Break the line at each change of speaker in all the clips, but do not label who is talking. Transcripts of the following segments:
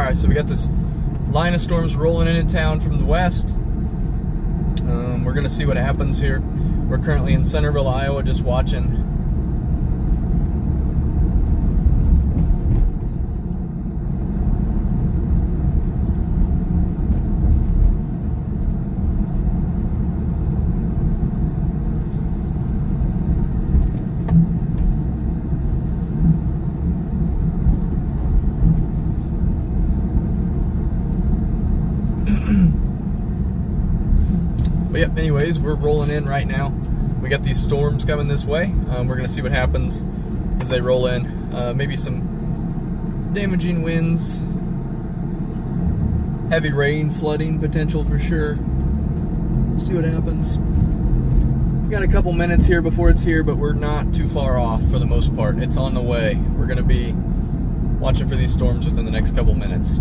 Alright, so we got this line of storms rolling into town from the west. We're going to see what happens here. We're currently in Centerville, Iowa, just watching. But yep, anyways, we're rolling in right now. We got these storms coming this way. We're gonna see what happens as they roll in. Maybe some damaging winds, heavy rain, flooding potential for sure. See what happens. We got a couple minutes here before it's here, but we're not too far off for the most part. It's on the way. We're gonna be watching for these storms within the next couple minutes.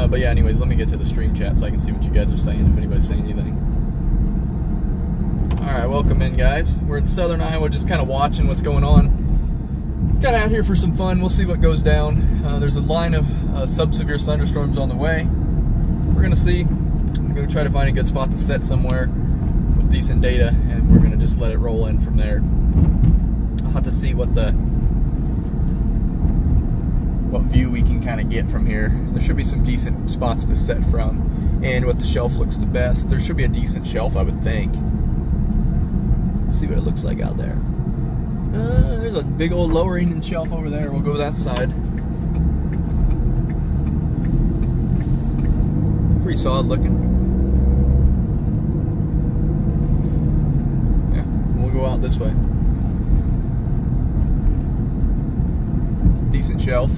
But yeah, anyways, let me get to the stream chat so I can see what you guys are saying, if anybody's saying anything. Alright, welcome in, guys. We're in southern Iowa, just kind of watching what's going on. Got out here for some fun. We'll see what goes down. There's a line of sub-severe thunderstorms on the way. We're going to see. I'm going to try to find a good spot to set somewhere with decent data, and we're going to just let it roll in from there. I'll have to see what view we can kind of get from here. There should be some decent spots to set from, and what the shelf looks the best. There should be a decent shelf, I would think. Let's see what it looks like out there. There's a big old lowering shelf over there. We'll go that side. Pretty solid looking. Yeah, we'll go out this way. Decent shelf.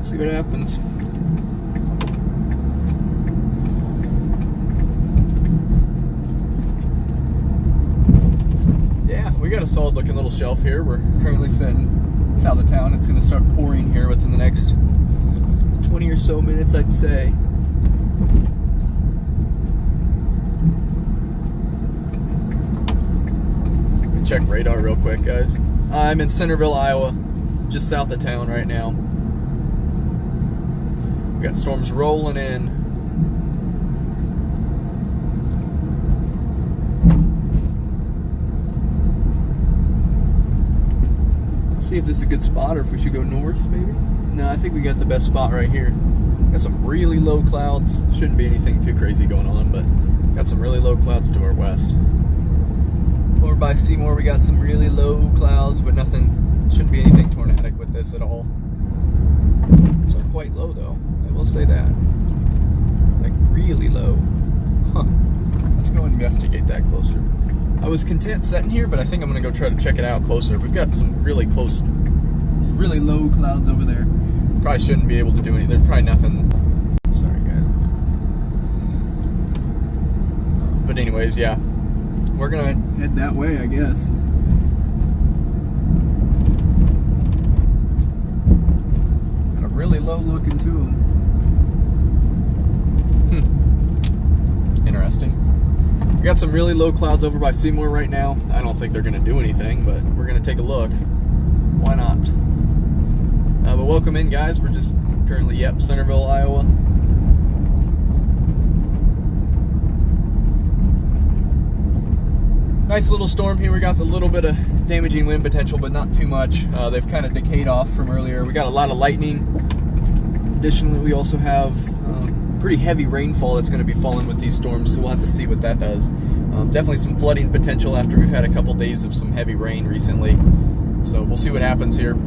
See what happens. Yeah, we got a solid looking little shelf here. We're currently sitting south of town. It's going to start pouring here within the next 20 or so minutes, I'd say. Check radar real quick, guys. I'm in Centerville, Iowa, just south of town right now. We got storms rolling in. Let's see if this is a good spot or if we should go north, maybe. No, I think we got the best spot right here. Got some really low clouds. Shouldn't be anything too crazy going on, but got some really low clouds to our west. Over by Seymour, we got some really low clouds, but nothing, shouldn't be anything tornadic with this at all. It's quite low though, I will say that. Like really low. Huh. Let's go investigate that closer. I was content setting here, but I think I'm gonna go try to check it out closer. We've got some really close, really low clouds over there. Probably shouldn't be able to do anything. There's probably nothing. Sorry guys. But anyways, yeah. We're gonna head that way, I guess. Got a really low look into them. Interesting. We got some really low clouds over by Seymour right now. I don't think they're gonna do anything, but we're gonna take a look. Why not? But welcome in, guys. We're just currently, yep, Centerville, Iowa. Nice little storm here. We got a little bit of damaging wind potential, but not too much. They've kind of decayed off from earlier. We got a lot of lightning. Additionally, we also have pretty heavy rainfall that's going to be falling with these storms, so we'll have to see what that does. Definitely some flooding potential after we've had a couple days of some heavy rain recently. So we'll see what happens here.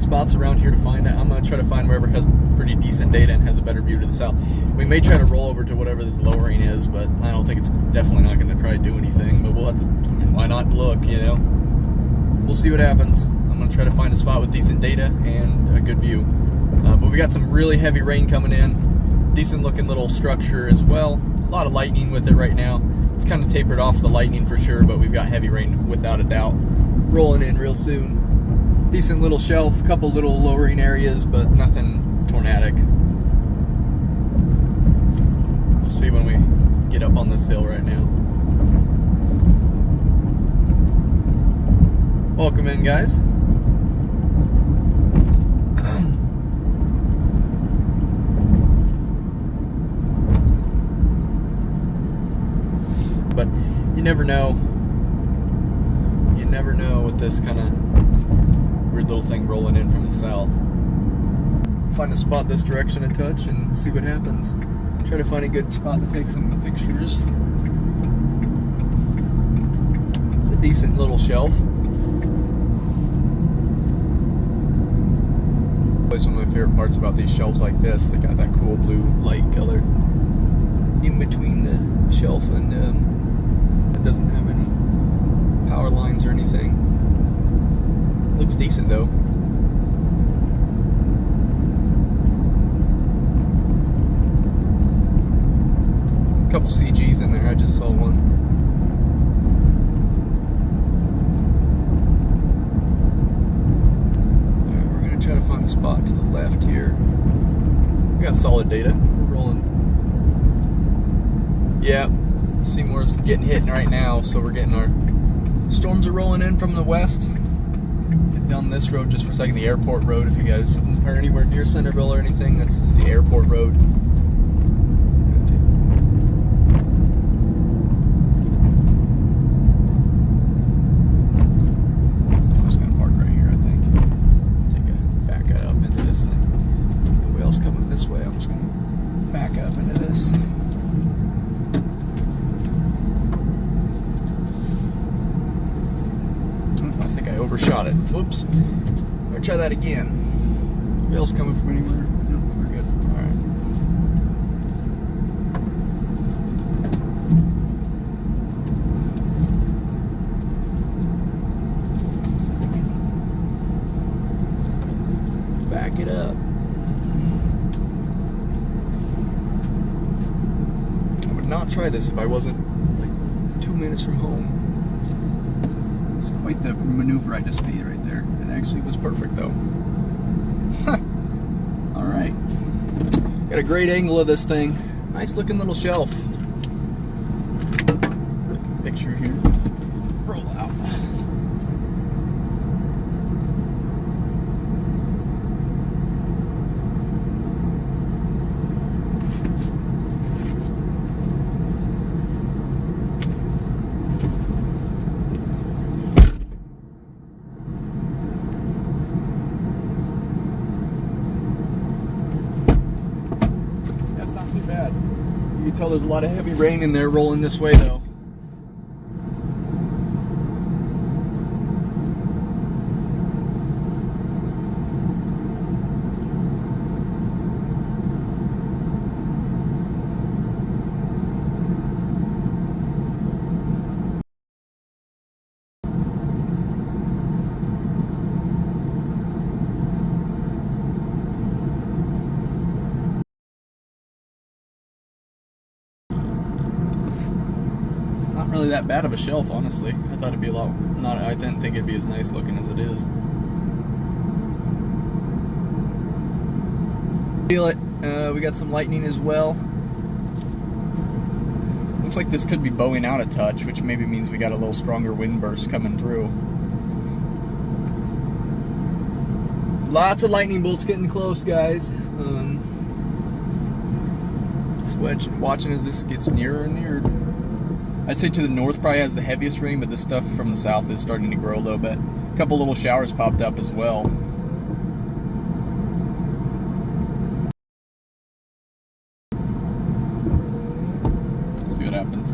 spots around here to find it. I'm going to try to find wherever has pretty decent data and has a better view to the south. We may try to roll over to whatever this lowering is, but I don't think it's definitely not going to try to do anything. But we'll have to, I mean, why not look, you know? We'll see what happens. I'm going to try to find a spot with decent data and a good view. But we got some really heavy rain coming in. Decent looking little structure as well. A lot of lightning with it right now. It's kind of tapered off the lightning for sure, but we've got heavy rain without a doubt rolling in real soon. Decent little shelf, couple little lowering areas, but nothing tornadic. We'll see when we get up on this hill right now. Welcome in, guys. But you never know. You never know with this kind of weird little thing rolling in from the south. Find a spot this direction a touch and see what happens. Try to find a good spot to take some pictures. It's a decent little shelf. Always one of my favorite parts about these shelves like this. They got that cool blue light color in between the shelf, and it doesn't have any power lines or anything. Looks decent though. A couple CGs in there, I just saw one. Alright, we're gonna try to find a spot to the left here. We got solid data. We're rolling. Yeah, Seymour's getting hit right now, so we're getting our storms are rolling in from the west. Get down this road just for a second, the airport road. If you guys are anywhere near Centerville or anything, this is the airport road. I'm just gonna park right here, I think. Take a back up into this thing. Nobody else coming this way. I'm just gonna back up into this. Overshot it. Whoops. I'll try that again. Bill's coming from anywhere? No, we're good. Alright. Back it up. I would not try this if I wasn't like 2 minutes from home. It's quite the maneuver I just made right there. It actually was perfect though. Alright. Got a great angle of this thing. Nice looking little shelf. Picture here. Roll out. You can tell there's a lot of heavy rain in there rolling this way though. Not really that bad of a shelf, honestly. I thought it'd be a lot. I didn't think it'd be as nice looking as it is. Feel it. We got some lightning as well. Looks like this could be bowing out a touch, which maybe means we got a little stronger wind burst coming through. Lots of lightning bolts getting close, guys. Watching as this gets nearer and nearer. I'd say to the north probably has the heaviest rain, but the stuff from the south is starting to grow a little bit. A couple little showers popped up as well. See what happens.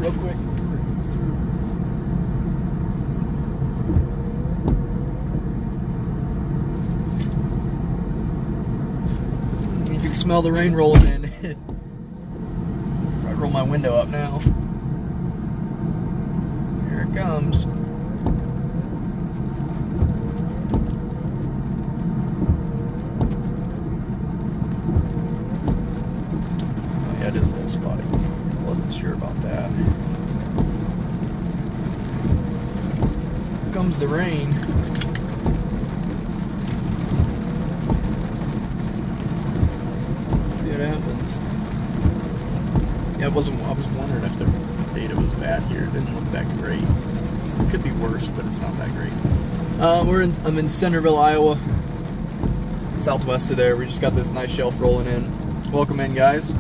real quick before it goes through. You can smell the rain rolling in. I roll my window up now. Here it comes. Oh yeah, it is a little spotty. Wasn't sure about that. Here comes the rain. See what happens. Yeah, I was wondering if the data was bad here. It didn't look that great. It could be worse, but it's not that great. I'm in Centerville, Iowa. Southwest of there. We just got this nice shelf rolling in. Welcome in, guys.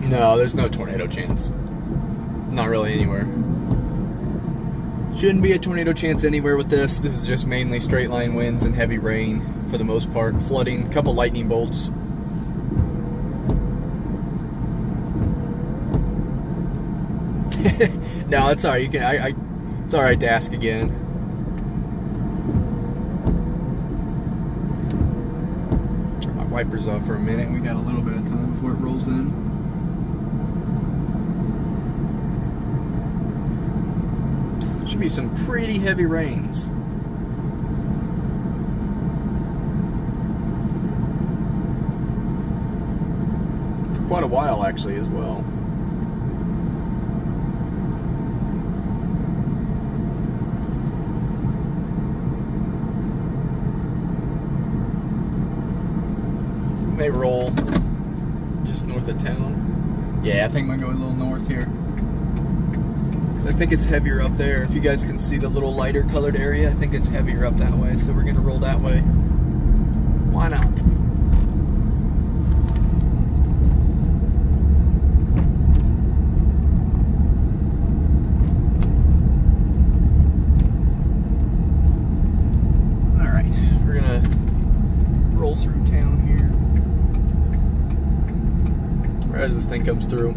No, there's no tornado chance. Not really anywhere. Shouldn't be a tornado chance anywhere with this. This is just mainly straight line winds and heavy rain for the most part. Flooding, a couple lightning bolts. No, it's alright. You can. It's alright to ask again. Turn my wipers off for a minute. We got a little bit of time before it rolls in. Should be some pretty heavy rains. For quite a while actually as well. May roll just north of town. Yeah, I think I'm gonna go a little north here. I think it's heavier up there. If you guys can see the little lighter colored area, I think it's heavier up that way, so we're gonna roll that way. Why not? All right, we're gonna roll through town here. Right as this thing comes through.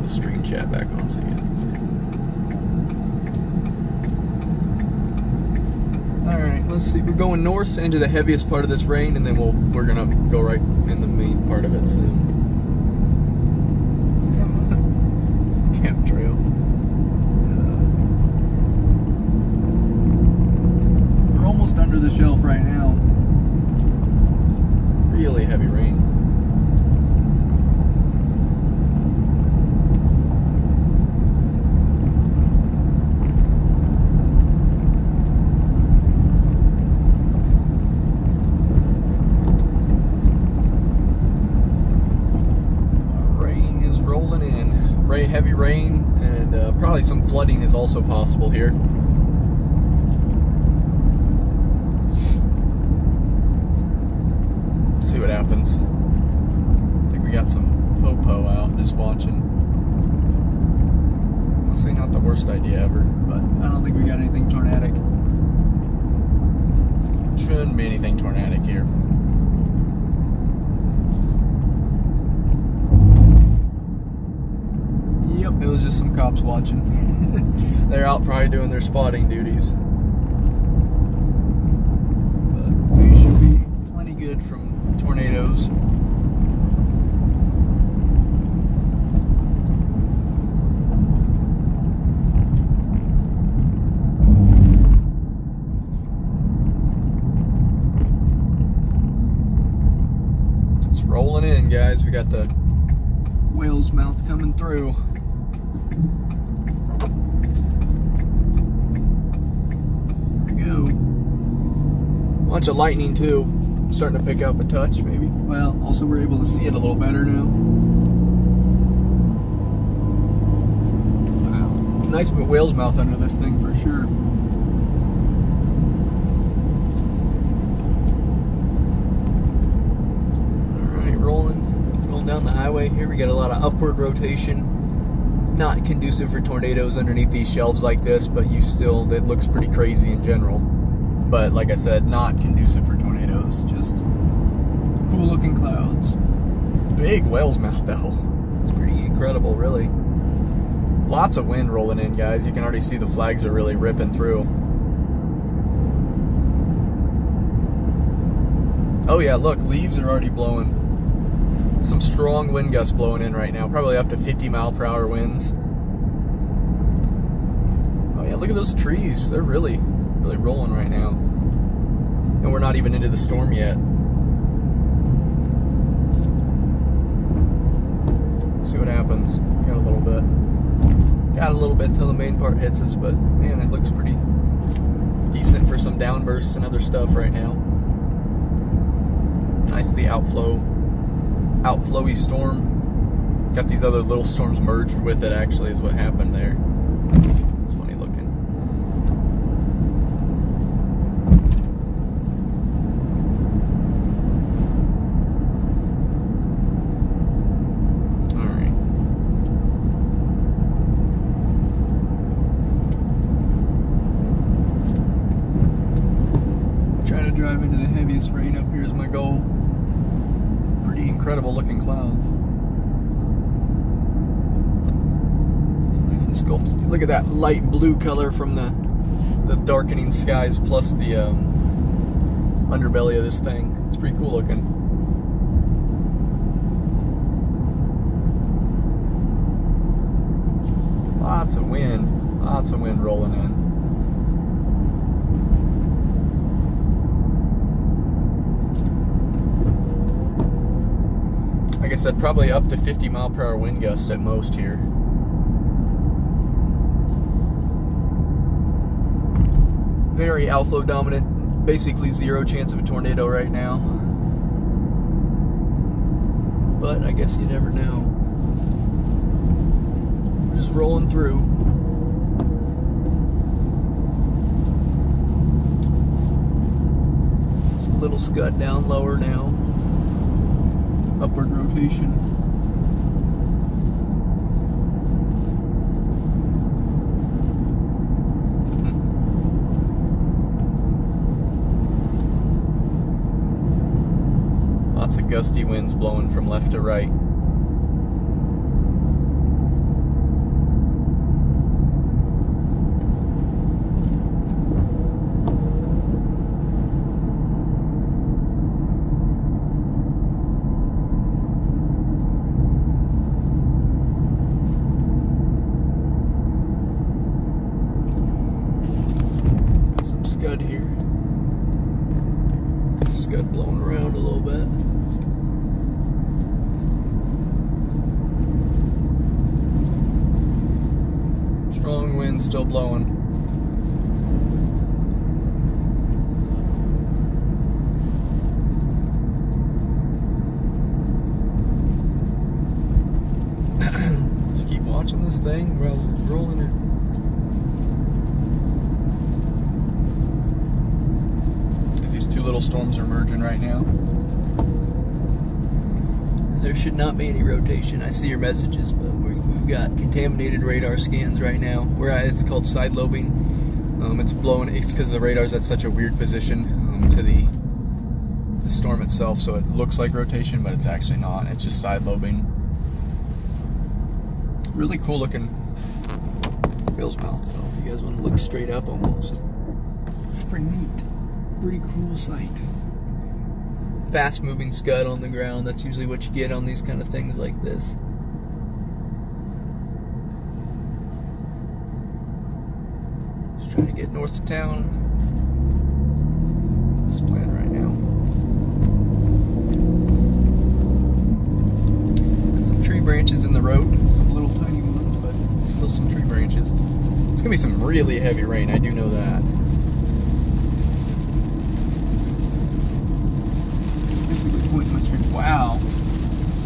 Screen chat back on so you can see. Alright, let's see. We're going north into the heaviest part of this rain, and then we're gonna go right in the main part of it soon. Chemtrails. We're almost under the shelf right now. Really heavy rain. Heavy rain, and probably some flooding is also possible here. See what happens. I think we got some popo out just watching. Honestly, not the worst idea ever, but I don't think we got anything tornadic. Shouldn't be anything tornadic here. It was just some cops watching. They're out probably doing their spotting duties. But we should be plenty good from tornadoes. It's rolling in, guys. We got the whale's mouth coming through. Bunch of lightning too, starting to pick up a touch maybe. Well, also we're able to see it a little better now. Wow, nice whale's mouth under this thing for sure. down the highway here. We got a lot of upward rotation. Not conducive for tornadoes underneath these shelves like this, but it looks pretty crazy in general. But like I said, not conducive for tornadoes. Just cool looking clouds. Big whale's mouth though. It's pretty incredible, really. Lots of wind rolling in, guys. You can already see the flags are really ripping through. Oh yeah, look, leaves are already blowing. Some strong wind gusts blowing in right now, probably up to 50 mile per hour winds. Oh yeah, look at those trees. They're really rolling right now. And we're not even into the storm yet. See what happens. Got a little bit till the main part hits us, but man, it looks pretty decent for some downbursts and other stuff right now. Nicely outflowy storm. Got these other little storms merged with it, actually, is what happened there. It's funny looking. Alright. Trying to drive into the heaviest rain up here is my goal. Incredible looking clouds. It's nice and sculpted. Look at that light blue color from the darkening skies plus the underbelly of this thing. It's pretty cool looking. Lots of wind rolling in. Like I said, probably up to 50 mile per hour wind gusts at most here. Very outflow dominant, basically zero chance of a tornado right now. But I guess you never know. We're just rolling through. It's a little scud down lower now. Upward rotation. Lots of gusty winds blowing from left to right. Here. Scud blowing around a little bit. Strong wind still blowing. Just keep watching this thing while it's rolling in. Two little storms are merging right now. There should not be any rotation. I see your messages, but we've got contaminated radar scans right now. It's called side lobing. It's blowing. It's because the radar's at such a weird position to the storm itself, so it looks like rotation, but it's actually not. It's just side lobing. Really cool looking whale's mouth, though. If you guys want to look straight up, almost. It's pretty neat. Pretty cool sight. Fast moving scud on the ground. That's usually what you get on these kind of things like this. Just trying to get north of town. This plan right now. Got some tree branches in the road. Some little tiny ones, but still some tree branches. It's gonna be some really heavy rain. I do know that. Pointing my street. Wow.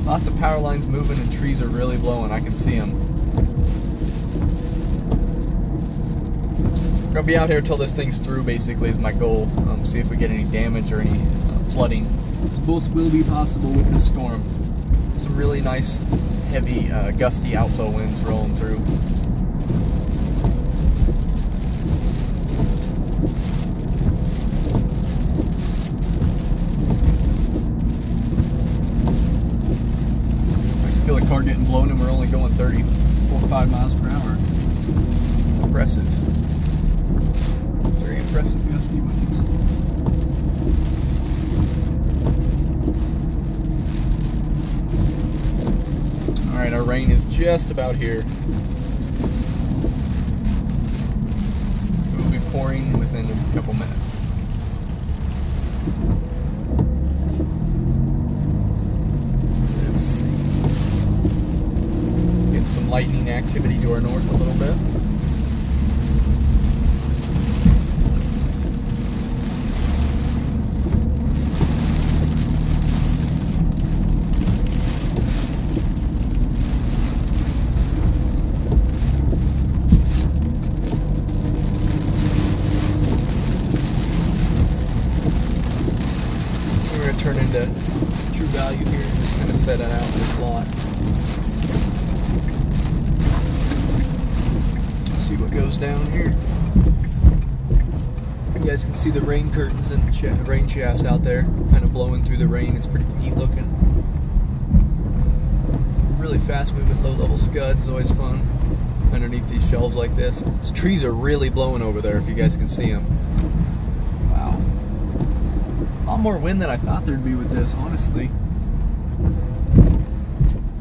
Lots of power lines moving and trees are really blowing. I can see them. We're gonna be out here till this thing's through, basically, is my goal. See if we get any damage or any flooding. Both will be possible with this storm. Some really nice, heavy, gusty outflow winds rolling through. I feel the car getting blown and we're only going 35 miles per hour. It's impressive. Very impressive gusty winds. Alright, our rain is just about here. It will be pouring within a couple minutes. Let's see. Get some lightning activity to our north a little bit. Turn into true value here and just kind of set it out in this lot. See what goes down here. You guys can see the rain curtains and the rain shafts out there kind of blowing through the rain. It's pretty neat looking. Really fast moving low level scuds is always fun underneath these shelves like this. These trees are really blowing over there if you guys can see them. A lot more wind than I thought there'd be with this, honestly.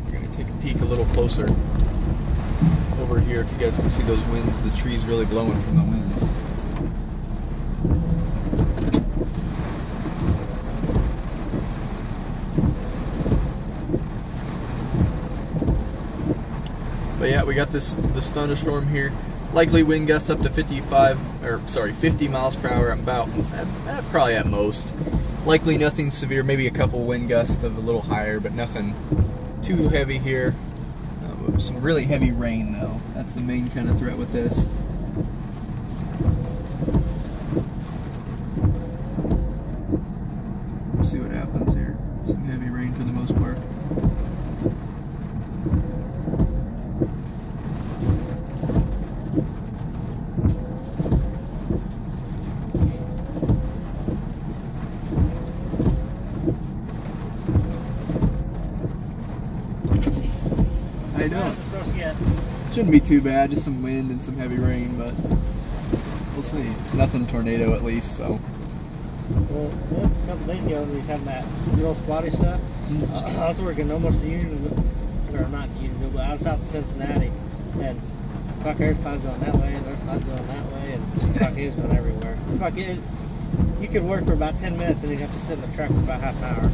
We're going to take a peek a little closer over here if you guys can see those winds. The trees really blowing from the winds. But yeah, we got this thunderstorm here. Likely wind gusts up to 50 miles per hour, probably at most. Likely nothing severe, maybe a couple wind gusts of a little higher, but nothing too heavy here. Some really heavy rain though. That's the main kind of threat with this. We'll see what happens here. Some heavy rain for the most part. How you doing? Shouldn't be too bad, just some wind and some heavy rain, but we'll see. Nothing tornado at least, so.
Well, a couple days ago, we was having that real spotty stuff. I was working almost a Unionville, or not Unionville, but I was south of Cincinnati, and fuck, there's clouds going that way, and there's clouds going that way, and fuck, it was going everywhere. Fuck, you could work for about 10 minutes, and you'd have to sit in the truck for about half an hour.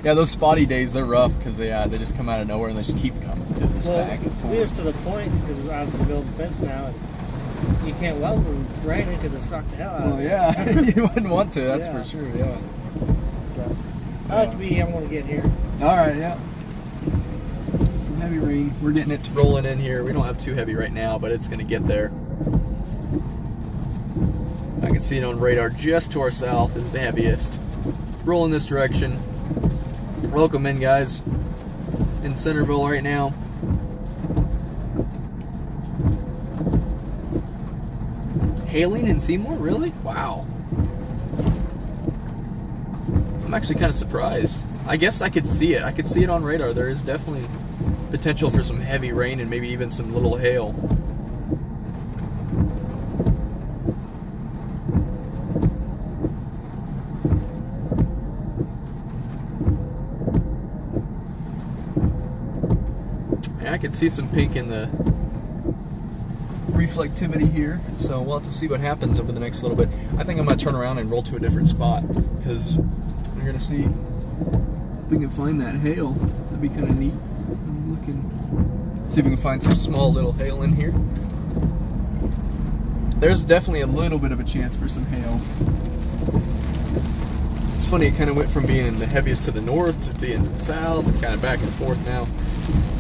Yeah, those spotty days, they're rough because they just come out of nowhere and they just keep coming to this back and forth.
We was to the point, because I was going to build a fence now, and you can't weld when it's raining because it shocked the hell out of
you. Well, yeah, you wouldn't want to, that's for sure, yeah.
So, I want to get here.
Alright, yeah. Some heavy rain. We're getting it rolling in here. We don't have too heavy right now, but it's going to get there. I can see it on radar just to our south is the heaviest. Rolling this direction. Welcome in, guys. In Centerville right now. Hailing in Seymour? Really? Wow. I'm actually kind of surprised. I guess I could see it. I could see it on radar. There is definitely potential for some heavy rain and maybe even some little hail. I can see some pink in the reflectivity here, so we'll have to see what happens over the next little bit. I think I'm going to turn around and roll to a different spot because we're going to see if we can find that hail. That'd be kind of neat. I'm looking, see if we can find some small little hail in here. There's definitely a little bit of a chance for some hail. It's funny, it kind of went from being the heaviest to the north to being to the south and kind of back and forth now.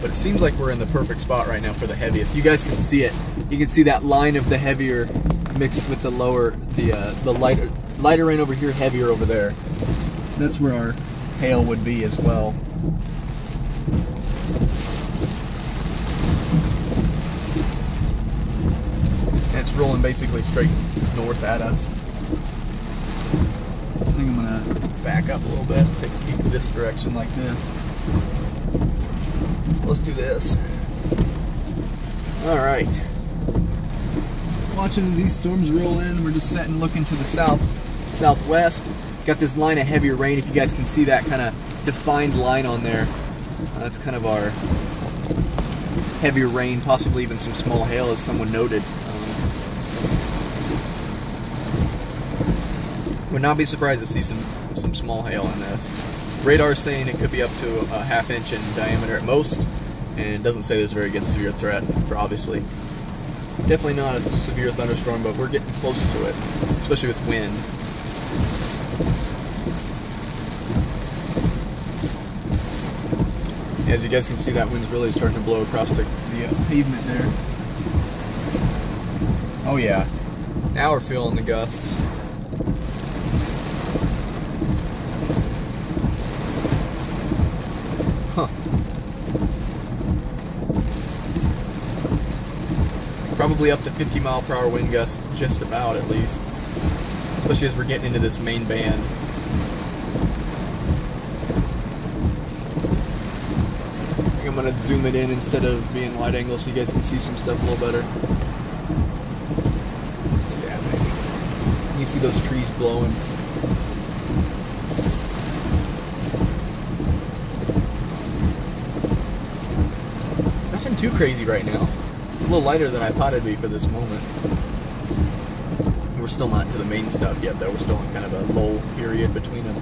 But it seems like we're in the perfect spot right now for the heaviest. You guys can see it. You can see that line of the heavier mixed with the lower, the lighter rain over here, heavier over there. That's where our hail would be as well. rolling basically straight north at us. I think I'm gonna back up a little bit, keep this direction like this. Let's do this. All right. Watching these storms roll in, we're just sitting looking to the southwest. Got this line of heavier rain. If you guys can see that kind of defined line on there, that's kind of our heavier rain, possibly even some small hail, as someone noted. Would not be surprised to see some small hail in this. Radar's saying it could be up to a ½ inch in diameter at most, and it doesn't say there's a very good severe threat, for obviously. Definitely not a severe thunderstorm, but we're getting close to it, especially with wind. As you guys can see, that wind's really starting to blow across the pavement there. Oh yeah, now we're feeling the gusts. Huh. Probably up to 50-mile-per-hour wind gusts, just about at least. Especially as we're getting into this main band. I'm going to zoom it in instead of being wide angle so you guys can see some stuff a little better. See that maybe. You see those trees blowing. Nothing too crazy right now. It's a little lighter than I thought it'd be for this moment. We're still not to the main stuff yet though. We're still in kind of a lull period between them.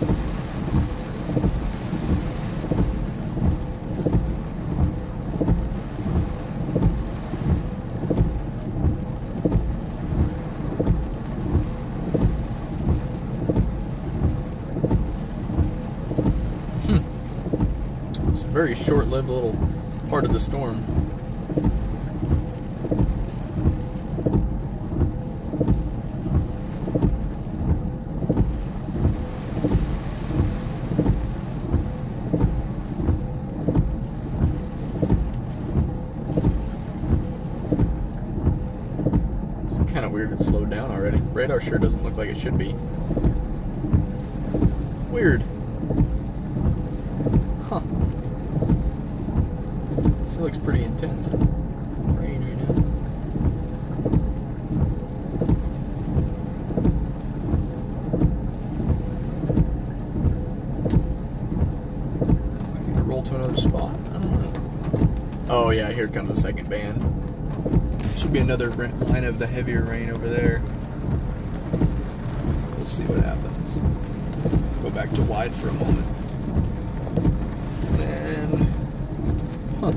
Very short-lived little part of the storm. It's kind of weird it slowed down already. Radar sure doesn't look like it should be. Weird. Huh. It looks pretty intense. Rain right now. I'm gonna roll to another spot. I don't know. Oh yeah, here comes the second band. Should be another line of the heavier rain over there. We'll see what happens. Go back to wide for a moment. And huh.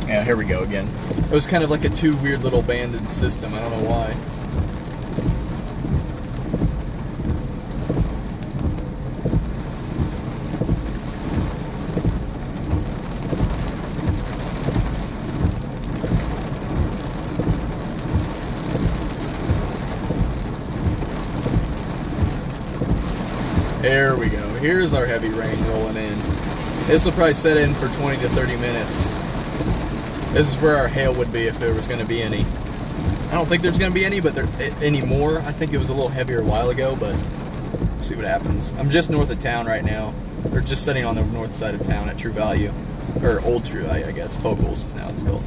Yeah, here we go again. It was kind of like a two weird little banded system. I don't know why. There we go. Here's our heavy rain rolling in. This will probably set in for 20 to 30 minutes. This is where our hail would be if there was going to be any. I don't think there's going to be any, but any more. I think it was a little heavier a while ago, but we'll see what happens. I'm just north of town right now. Or just sitting on the north side of town at True Value. Or Old True Value, I guess. Focals is now it's called.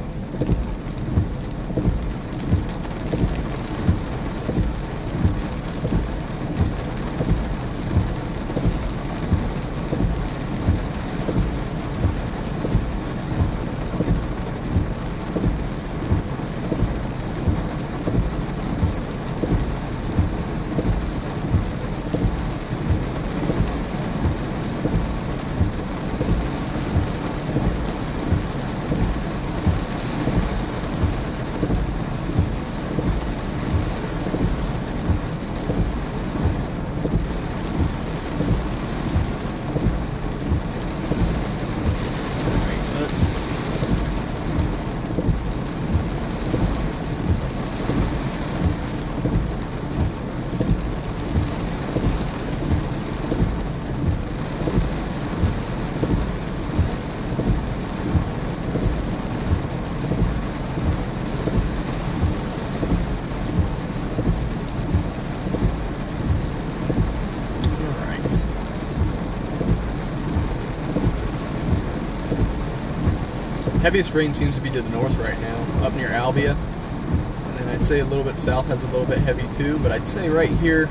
Heaviest rain seems to be to the north right now, up near Albia. And then I'd say a little bit south has a little bit heavy too, but I'd say right here,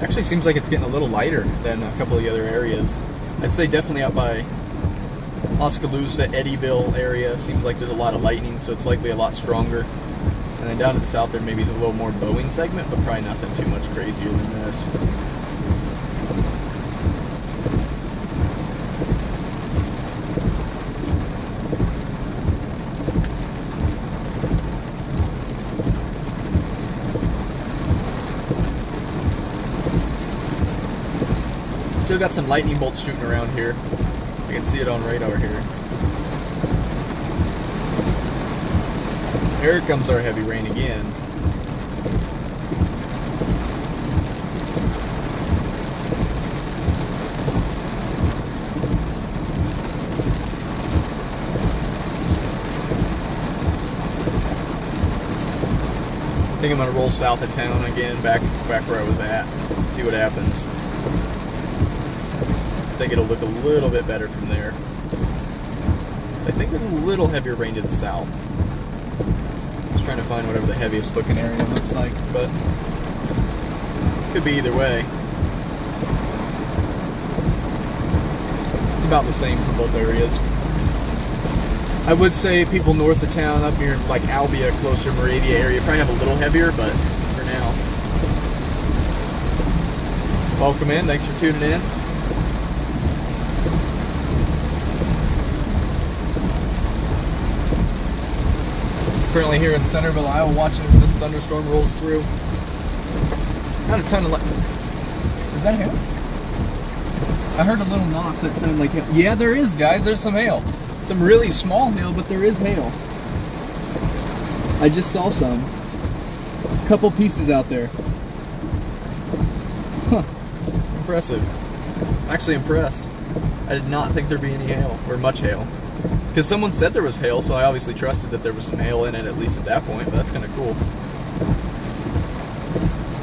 actually seems like it's getting a little lighter than a couple of the other areas. I'd say definitely out by Oskaloosa, Eddyville area, seems like there's a lot of lightning, so it's likely a lot stronger. And then down to the south there maybe is a little more bowing segment, but probably nothing too much crazier than this. Still got some lightning bolts shooting around here. I can see it on radar here. Here comes our heavy rain again. I think I'm gonna roll south of town again, back where I was at. See what happens. I think it'll look a little bit better from there. So I think there's a little heavier rain to the south. Just trying to find whatever the heaviest looking area looks like, but could be either way. It's about the same for both areas. I would say people north of town, up near like Albia, closer Moravia area, probably have a little heavier, but for now. Welcome in, thanks for tuning in. Currently here in Centerville, Iowa, watching as this thunderstorm rolls through. Not a ton of Is that hail? I heard a little knock that sounded like hail. Yeah, there is, guys. There's some hail. Some really small hail, but there is hail. I just saw some. A couple pieces out there. Huh. Impressive. Actually impressed. I did not think there'd be any hail, or much hail. Because someone said there was hail, so I obviously trusted that there was some hail in it, at least at that point, but that's kind of cool.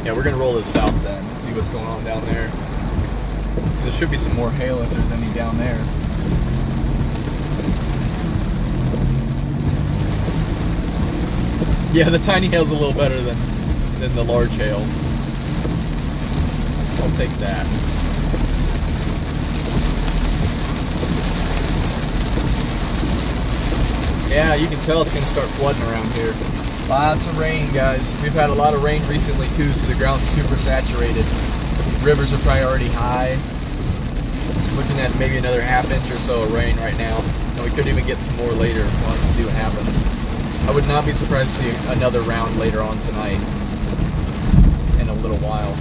Yeah, we're going to roll to the south then, and see what's going on down there. Because there should be some more hail if there's any down there. Yeah, the tiny hail's a little better than the large hail. I'll take that. Yeah, you can tell it's going to start flooding around here. Lots of rain, guys. We've had a lot of rain recently too, so the ground's super saturated. These rivers are probably already high. Looking at maybe another ½ inch or so of rain right now. And we could even get some more later. We'll have to see what happens. I would not be surprised to see another round later on tonight. In a little while.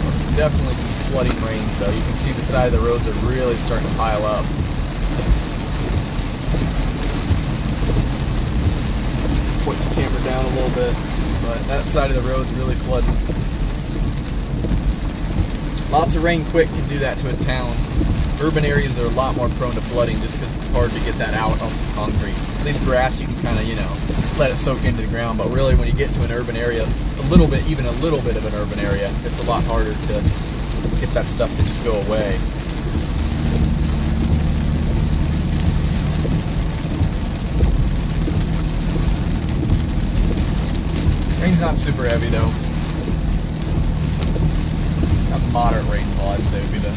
So definitely some flooding rains though. You can see the side of the roads are really starting to pile up. Point the camera down a little bit, but that side of the road's really flooding. Lots of rain quick can do that to a town. Urban areas are a lot more prone to flooding just because it's hard to get that out on the concrete. At least grass you can kind of, let it soak into the ground, but really when you get to an urban area, even a little bit of an urban area, it's a lot harder to get that stuff to just go away. Rain's not super heavy though. Got moderate rainfall, I'd say would be the.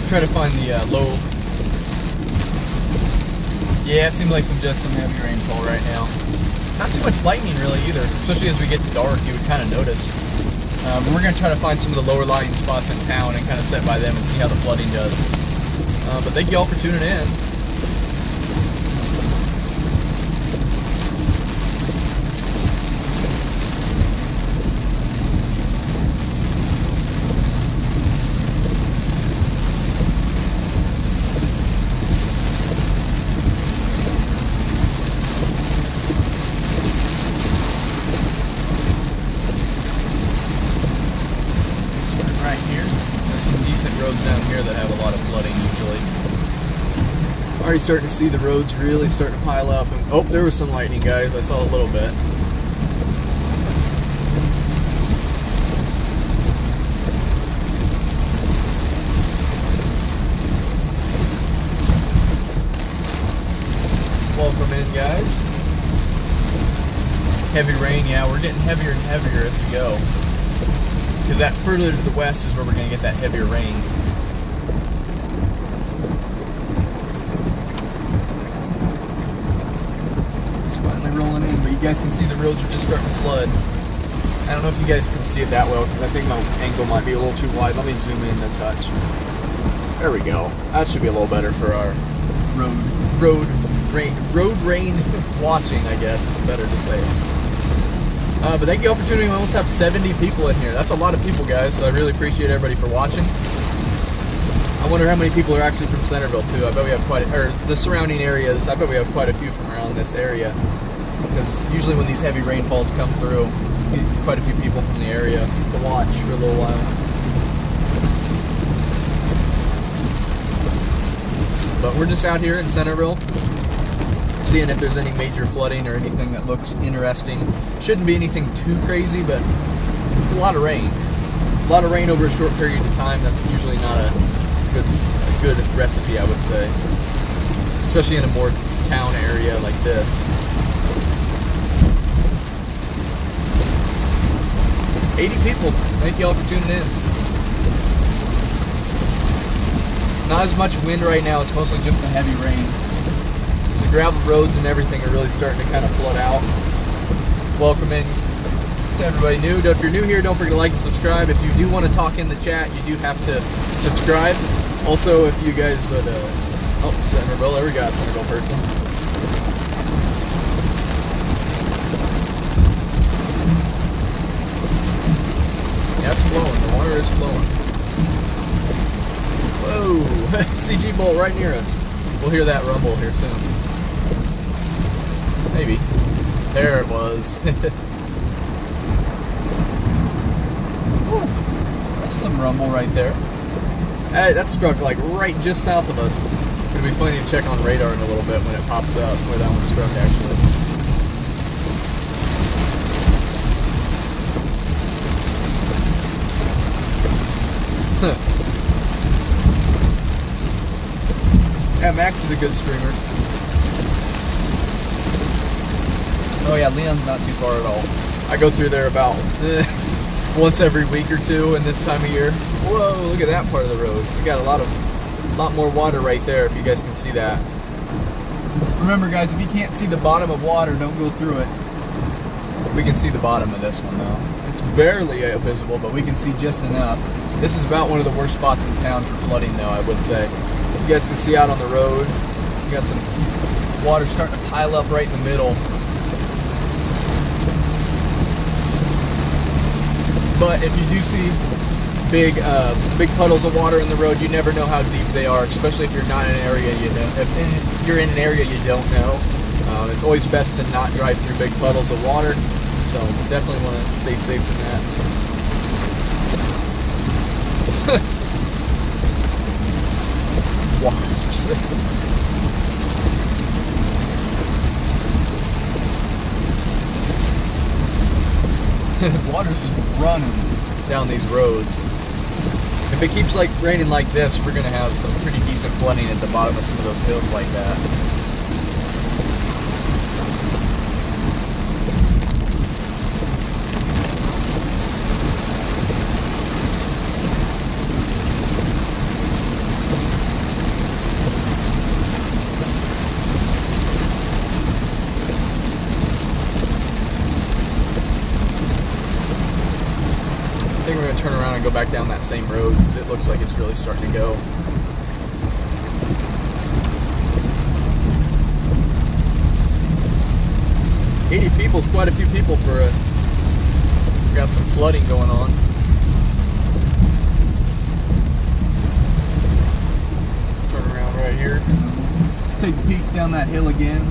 Try to find the low. Yeah, it seems like just some heavy rainfall right now. Not too much lightning really either, especially as we get to dark, you would kind of notice. But we're going to try to find some of the lower lying spots in town and kind of set by them and see how the flooding does. But thank you all for tuning in. Already starting to see the roads really starting to pile up. And, oh, there was some lightning, guys. I saw a little bit. Welcome in, guys. Heavy rain, yeah, we're getting heavier and heavier as we go. Because that further to the west is where we're going to get that heavier rain. It's finally rolling in, but you guys can see the roads are just starting to flood. I don't know if you guys can see it that well, because I think my angle might be a little too wide. Let me zoom in a touch. There we go. That should be a little better for our road rain watching, I guess is better to say. But thank you all for tuning in. We almost have 70 people in here. That's a lot of people, guys, so I really appreciate everybody for watching. I wonder how many people are actually from Centerville, too. I bet we have or the surrounding areas. I bet we have quite a few from around this area. Because usually when these heavy rainfalls come through, you get quite a few people from the area to watch for a little while. But we're just out here in Centerville, seeing if there's any major flooding or anything that looks interesting. Shouldn't be anything too crazy, but it's a lot of rain. A lot of rain over a short period of time. That's usually not a good recipe, I would say. Especially in a more town area like this. $80 people. Thank you all for tuning in. Not as much wind right now. It's mostly just the heavy rain. The gravel roads and everything are really starting to kind of flood out. Welcome in to everybody new. If you're new here, don't forget to like and subscribe. If you do want to talk in the chat, you do have to subscribe. Also, if you guys would, oh, Centerville, there we got a Centerville person. Yeah, it's flowing. The water is flowing. Whoa, CG bolt right near us. We'll hear that rumble here soon. Maybe. There it was. There's some rumble right there. Hey, that struck like right just south of us. It'll be funny to check on radar in a little bit when it pops up where that one struck actually. Yeah, Max is a good streamer. Oh yeah, Leon's not too far at all. I go through there about once every week or two in this time of year. Whoa, look at that part of the road. We got a lot more water right there if you guys can see that. Remember guys, if you can't see the bottom of water, don't go through it. We can see the bottom of this one though. It's barely visible, but we can see just enough. This is about one of the worst spots in town for flooding though, I would say. You guys can see out on the road, you got some water starting to pile up right in the middle. But if you do see big puddles of water in the road, you never know how deep they are, especially if you're not in an area you know. If you're in an area you don't know, it's always best to not drive through big puddles of water. So definitely want to stay safe from that. Wasps. Water's just running down these roads. If it keeps like raining like this, we're gonna have some pretty decent flooding at the bottom of some of those hills like that. I think we're going to turn around and go back down that same road because it looks like it's really starting to go. $80 people is quite a few people for it. We got some flooding going on. Turn around right here. Take a peek down that hill again.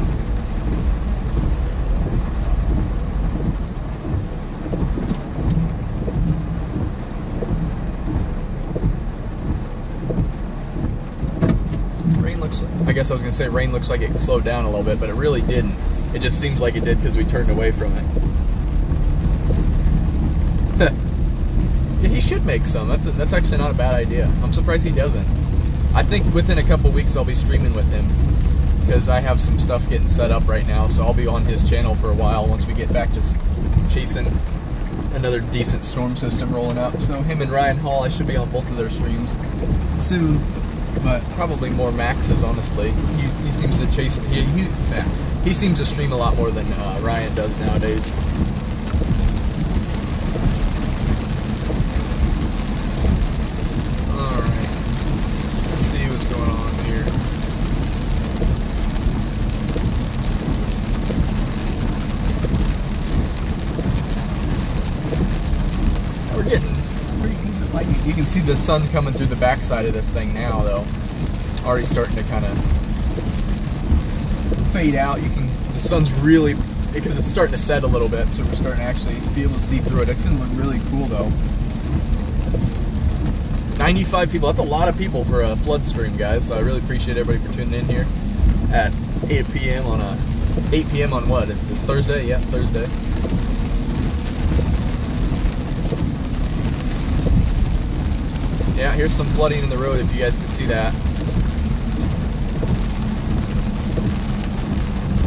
looks like, I guess I was gonna say rain looks like it slowed down a little bit, but it really didn't. It just seems like it did because we turned away from it. Yeah, he should make some. That's actually not a bad idea. I'm surprised he doesn't. I think within a couple weeks I'll be streaming with him because I have some stuff getting set up right now, so I'll be on his channel for a while once we get back to chasing another decent storm system rolling up. So him and Ryan Hall, I should be on both of their streams soon, but probably more Max's, honestly. He seems to chase, he seems to stream a lot more than Ryan does nowadays. Alright, let's see what's going on here. We're getting pretty decent lighting. You can see the sun coming through the backside of this thing now, though. Already starting to kind of fade out. The sun's really, because it's starting to set a little bit, so we're starting to actually be able to see through it. It's gonna look really cool, though. 95 people, that's a lot of people for a flood stream, guys, so I really appreciate everybody for tuning in here at 8 p.m. on what? Is this Thursday? Yeah, Thursday. Yeah, here's some flooding in the road if you guys can see that.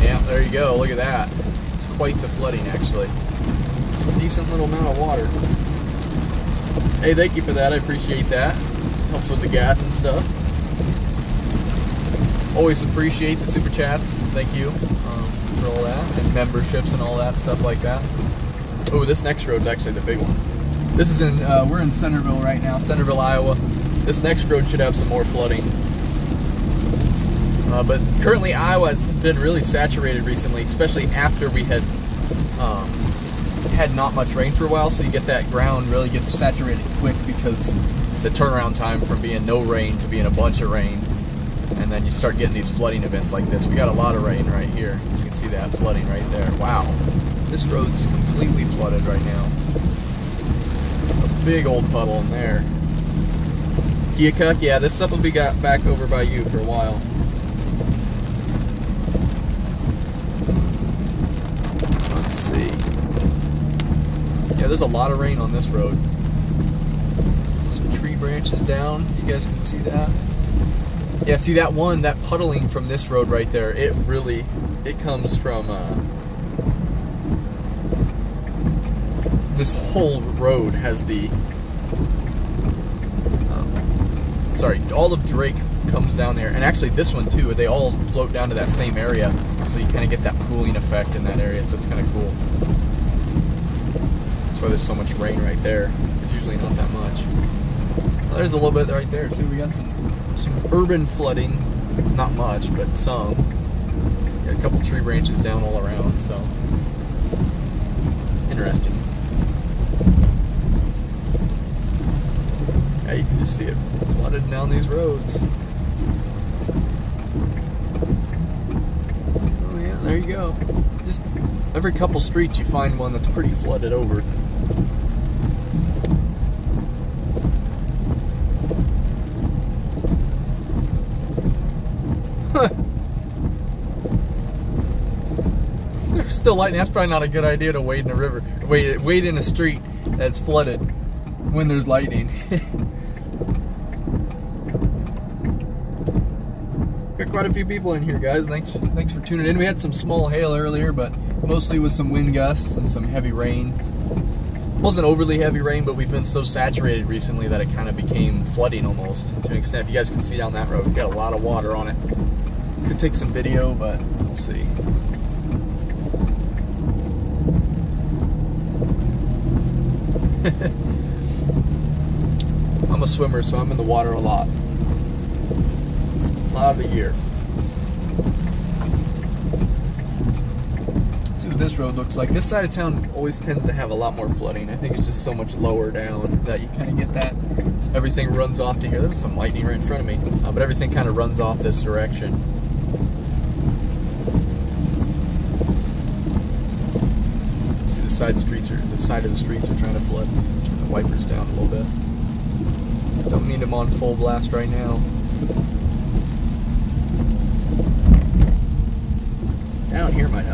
Yeah, there you go, look at that. It's quite the flooding, actually. Some decent little amount of water. Hey, thank you for that, I appreciate that. Helps with the gas and stuff. Always appreciate the super chats, thank you for all that. And memberships and all that stuff like that. Oh, this next road's actually the big one. This is we're in Centerville right now, Centerville, Iowa. This next road should have some more flooding. But currently Iowa has been really saturated recently, especially after we had not much rain for a while, so you get that ground really gets saturated quick because the turnaround time from being no rain to being a bunch of rain, and then you start getting these flooding events like this. We got a lot of rain right here. You can see that flooding right there. Wow. This road's completely flooded right now. A big old puddle in there. Keokuk, yeah, this stuff will be got back over by you for a while. Let's see. Yeah, there's a lot of rain on this road. Some tree branches down. You guys can see that. Yeah, see that one, that puddling from this road right there, it comes from, this whole road has the, all of Drake comes down there, and actually this one too, they all float down to that same area, so you kind of get that pooling effect in that area, so it's kind of cool. That's why there's so much rain right there. It's usually not that much. Well, there's a little bit right there too. We got some urban flooding, not much, but some. Got a couple tree branches down all around, so it's interesting. Yeah, you can just see it flooded down these roads. Oh yeah, there you go. Just every couple streets you find one that's pretty flooded over. There's still lightning. That's probably not a good idea to wade in a river. Wade in a street that's flooded when there's lightning. Got quite a few people in here, guys. Thanks for tuning in. We had some small hail earlier, but mostly with some wind gusts and some heavy rain. Wasn't overly heavy rain, but we've been so saturated recently that it kind of became flooding almost to an extent. You guys can see down that road, we've got a lot of water on it. Could take some video, but we'll see. I'm a swimmer, so I'm in the water a lot. A lot of the year. Let's see what this road looks like. This side of town always tends to have a lot more flooding. I think it's just so much lower down that you kind of get that. Everything runs off to here. There's some lightning right in front of me, but everything kind of runs off this direction. See the side of the streets are trying to flood. Turn the wipers down a little bit. Don't need them on full blast right now.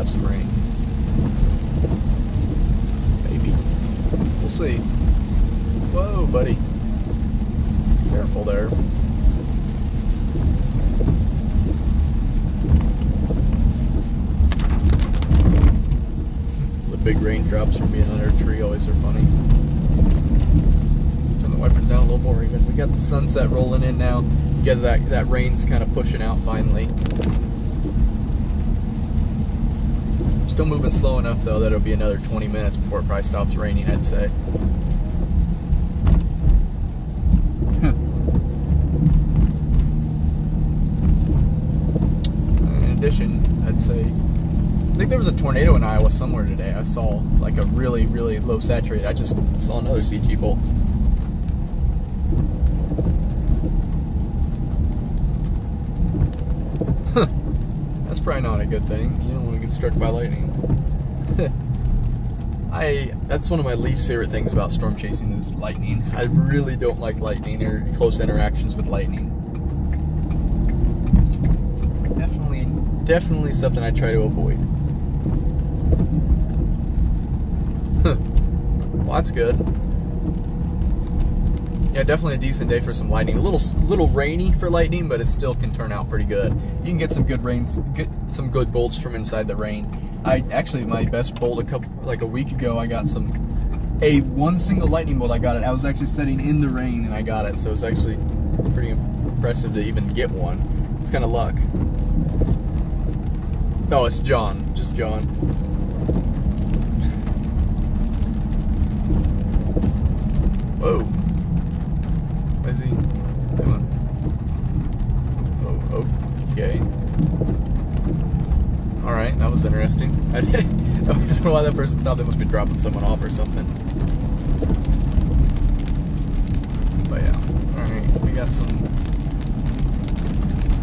have some rain. Maybe. We'll see. Whoa, buddy. Careful there. The big raindrops from being under a tree always are funny. Turn the wipers down a little more even. We got the sunset rolling in now because that rain's kind of pushing out finally. Still moving slow enough though that it'll be another 20 minutes before it probably stops raining, I'd say. In addition, I'd say, I think there was a tornado in Iowa somewhere today. I saw like a really, really low saturated. I just saw another CG bolt. That's probably not a good thing. You don't want to get struck by lightning. That's one of my least favorite things about storm chasing is lightning. I really don't like lightning or close interactions with lightning. Definitely something I try to avoid. Well, that's good. Yeah, definitely a decent day for some lightning. A little rainy for lightning, but it still can turn out pretty good. You can get some good rains, get some good bolts from inside the rain. My best bolt a week ago, I got one single lightning bolt. I got it. I was actually sitting in the rain and I got it, so it was actually pretty impressive to even get one. It's kind of luck. Oh, it's John. Just John. Whoa. What is he doing? Oh, okay. Alright, that was interesting. I don't know why that person stopped. They must be dropping someone off or something. But yeah. Alright, we got some...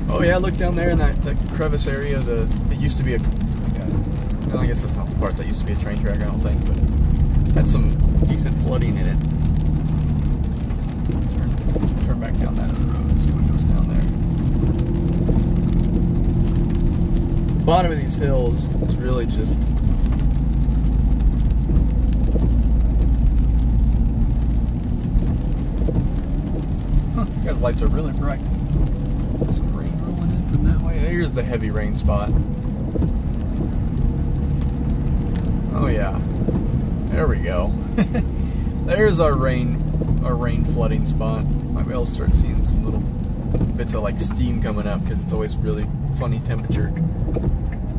Oh yeah, look down there in that crevice area. It used to be well, I guess that's not the part that used to be a train track, I don't think, but had some decent flooding in it. Turn back down that other road and see what goes down there. The bottom of these hills is really just you guys' lights are really bright. Some rain rolling in from that way. Here's the heavy rain spot. Oh yeah. There we go. There's our rain flooding spot. Might be able to start seeing some little bits of like steam coming up because it's always really funny temperature.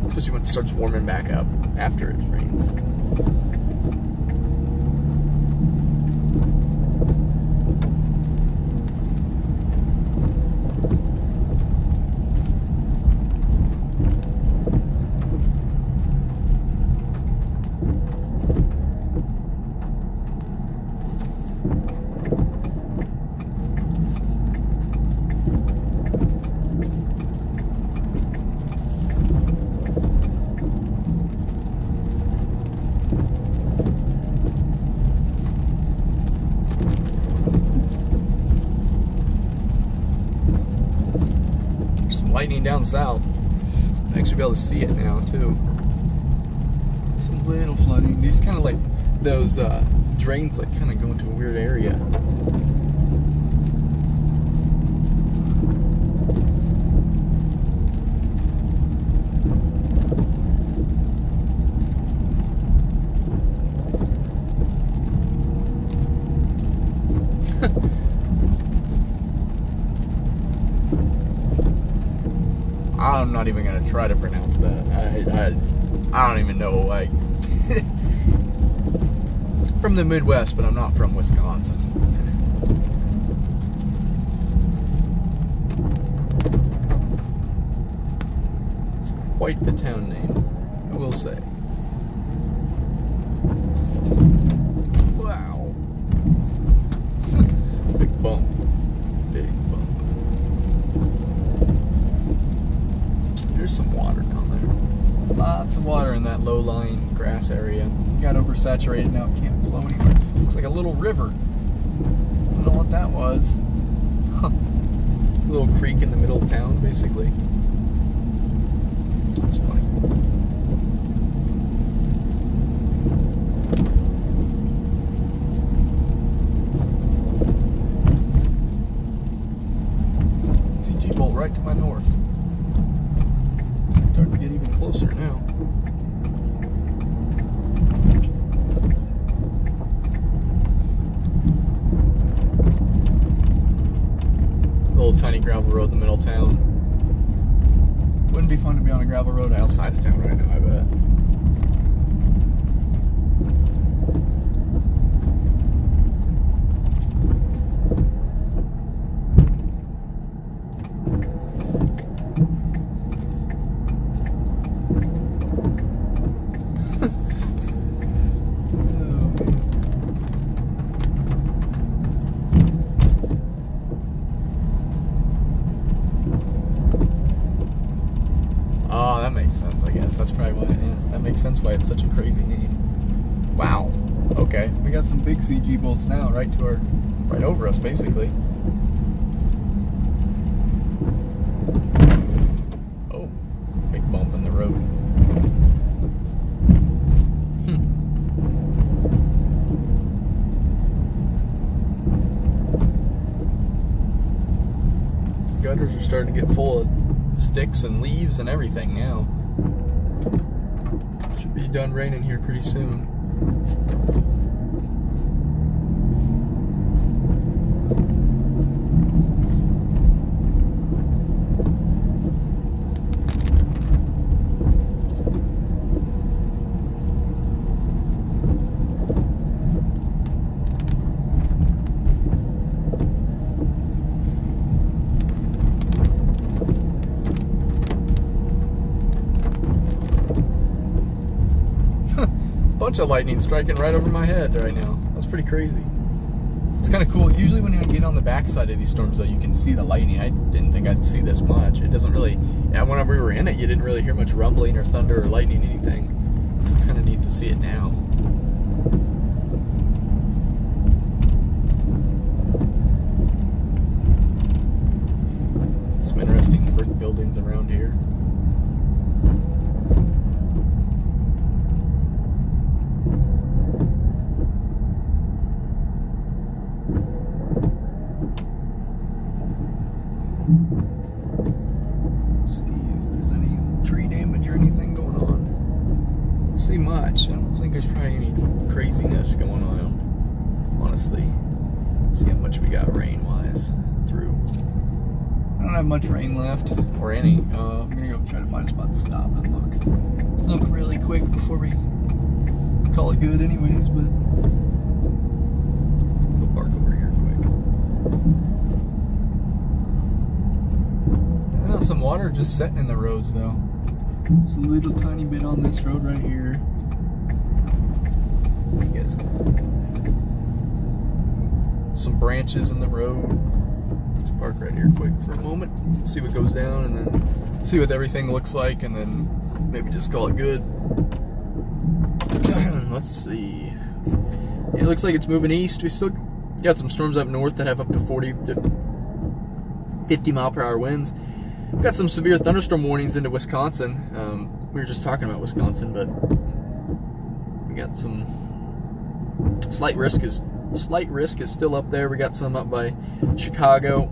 Especially when it starts warming back up after it rains. Lightning down south. I actually be able to see it now too. Some little flooding. These kind of like those drains like kind of go into a weird area. I'm not even gonna try to pronounce that. I don't even know. Like, from the Midwest, but I'm not from Wisconsin. It's quite the town name, I will say. Wow. Big bump. Big bump. There's some water down there. Lots of water in that low-lying grass area. It got oversaturated now, it can't flow anywhere. Looks like a little river. I don't know what that was. Huh. A little creek in the middle of town, basically. That's funny. bolt right to my north. It's starting to get even closer now. Little tiny gravel road in the middle of town. Wouldn't be fun to be on a gravel road outside of town right now, I bet. That's probably why. Yeah, that makes sense why it's such a crazy name. Wow. Okay, we got some big CG bolts now, right over us, basically. Oh, big bump in the road. Gutters are starting to get full of sticks and leaves and everything now. Should be done raining here pretty soon. Bunch of lightning striking right over my head right now. That's pretty crazy. It's kind of cool. Usually when you get on the backside of these storms, though, you can see the lightning. I didn't think I'd see this much. It doesn't really, whenever we were in it, you didn't really hear much rumbling or thunder or lightning, anything. So it's kind of neat to see it now. Some interesting brick buildings around here. See if there's any tree damage or anything going on. Don't see much. I don't think there's probably any craziness going on, honestly. See how much we got rain-wise through. I don't have much rain left, or any. I'm gonna go try to find a spot to stop and look really quick before we call it good anyways, but go park over here quick. Some water just sitting in the roads though. Just a little tiny bit on this road right here. You guys can. Some branches in the road. Let's park right here quick for a moment. See what goes down and then see what everything looks like and then maybe just call it good. Let's see. It looks like it's moving east. We still got some storms up north that have up to 40 to 50 mile per hour winds. We've got some severe thunderstorm warnings into Wisconsin. We were just talking about Wisconsin, but we got some slight risk is still up there. We got some up by Chicago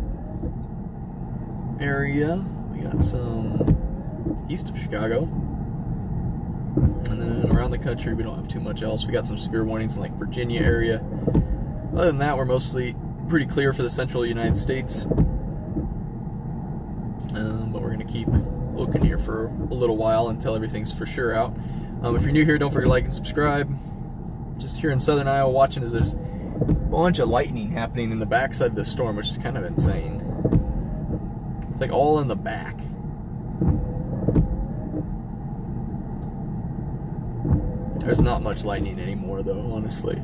area. We got some east of Chicago. And then around the country, we don't have too much else. We got some severe warnings in like Virginia area. Other than that, we're mostly pretty clear for the central United States. But we're going to keep looking here for a little while until everything's for sure out. If you're new here, don't forget to like and subscribe. Just here in southern Iowa watching as there's a bunch of lightning happening in the backside of the storm, which is kind of insane. It's like all in the back. There's not much lightning anymore though, honestly.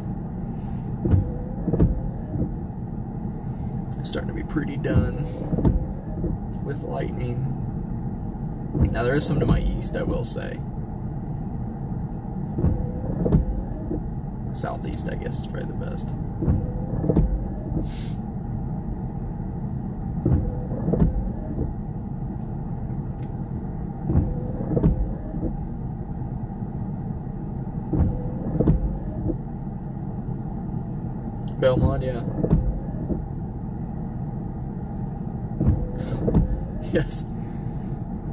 It's starting to be pretty done with lightning. Now there is some to my east, I will say. Southeast, I guess, is probably the best. Belmont, yeah. Yes.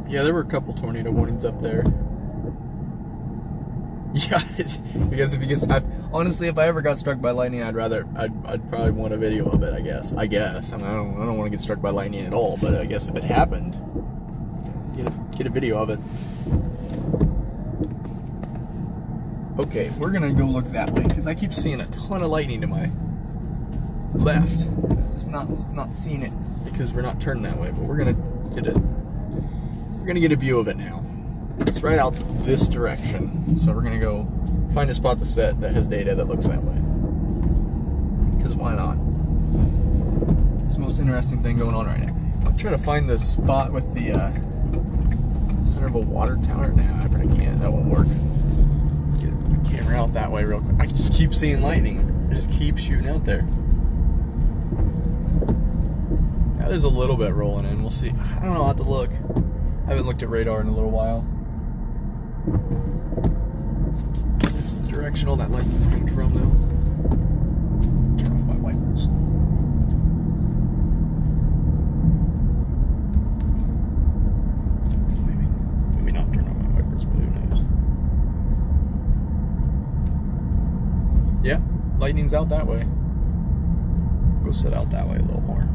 Yeah, there were a couple tornado warnings up there. Yeah, because if you get, honestly, if I ever got struck by lightning, I'd probably want a video of it. I guess. I mean, I don't want to get struck by lightning at all, but I guess if it happened, get a video of it. Okay, we're gonna go look that way because I keep seeing a ton of lightning to my left. Just not seeing it because we're not turning that way, but we're gonna get a view of it now. It's right out this direction, so we're gonna go find a spot to set that has data that looks that way. Because why not? It's the most interesting thing going on right now. I'll try to find the spot with the center of a water tower. Nah, I can't. That won't work. Get the camera out that way real quick. I just keep seeing lightning. I just keep shooting out there. Now there's a little bit rolling in. We'll see. I don't know. I'll have to look. I haven't looked at radar in a little while. This is the direction all that lightning's coming from, though. Turn off my wipers. Maybe not turn off my wipers, but who knows? Yeah, lightning's out that way. Go sit out that way a little more.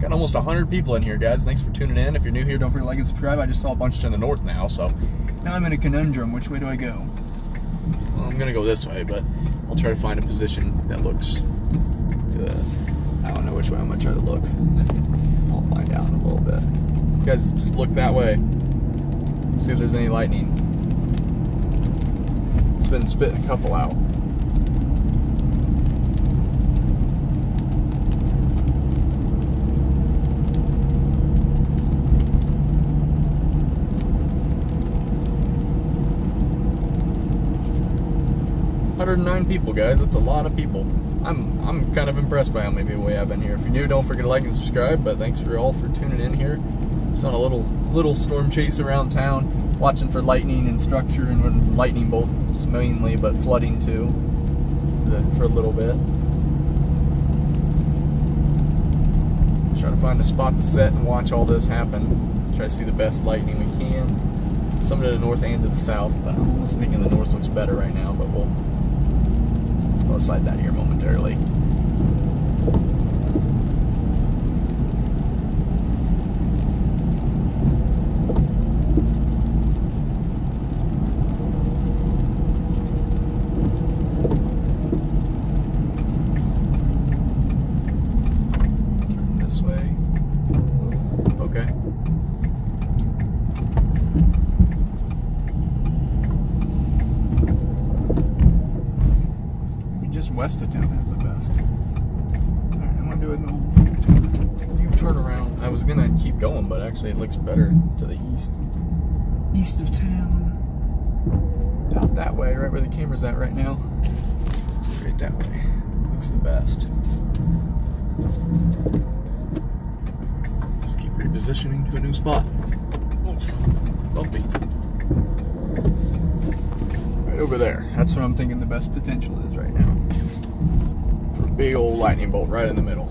Got almost 100 people in here, guys. Thanks for tuning in. If you're new here, don't forget to like and subscribe. I just saw a bunch to the north now, so now I'm in a conundrum. Which way do I go? Well, I'm gonna go this way, but I'll try to find a position that looks good. I don't know which way I'm gonna try to look. I'll find out in a little bit. You guys just look that way. See if there's any lightning. It's been spitting a couple out. $109 people, guys. That's a lot of people. I'm kind of impressed by how many people we have in here. If you're new, don't forget to like and subscribe. But thanks for all for tuning in here. Just on a little storm chase around town, watching for lightning and structure and lightning bolts mainly, but flooding too for a little bit. Try to find a spot to set and watch all this happen. Try to see the best lightning we can. Some to the north and to the south, but I'm almost thinking the north looks better right now. But we'll slide that here momentarily. Turn this way. Okay. West of town has the best. Alright, I'm gonna do a U-turn around. I was gonna keep going, but actually it looks better to the east. East of town. Out that way, right where the camera's at right now. Right that way. Looks the best. Just keep repositioning to a new spot. Oh, bumpy. Right over there. That's where I'm thinking the best potential is right now. Big old lightning bolt right in the middle.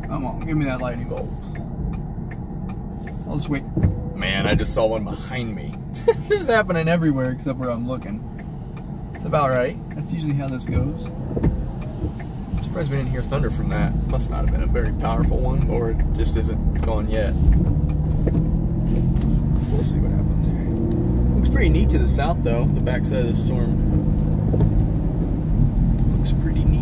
Come on, give me that lightning bolt. I'll just wait. Man, I just saw one behind me. This is happening everywhere except where I'm looking. It's about right. That's usually how this goes. I'm surprised we didn't hear thunder from that. Must not have been a very powerful one, or it just isn't gone yet. We'll see what happens here. Looks pretty neat to the south, though. The backside of the storm looks pretty neat.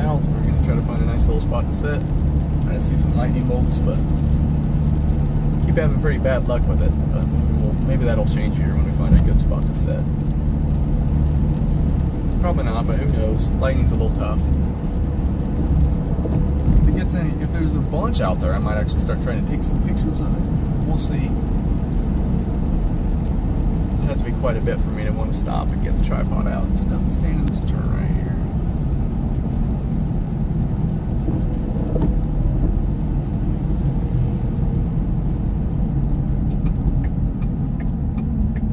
south. We're going to try to find a nice little spot to set. Trying to see some lightning bolts, but keep having pretty bad luck with it. But maybe that'll change here when we find a good spot to set. Probably not, but who knows? Lightning's a little tough. If there's a bunch out there, I might actually start trying to take some pictures of it. We'll see. It'd have to be quite a bit for me to want to stop and get the tripod out and stuff. Stand in this turn right here.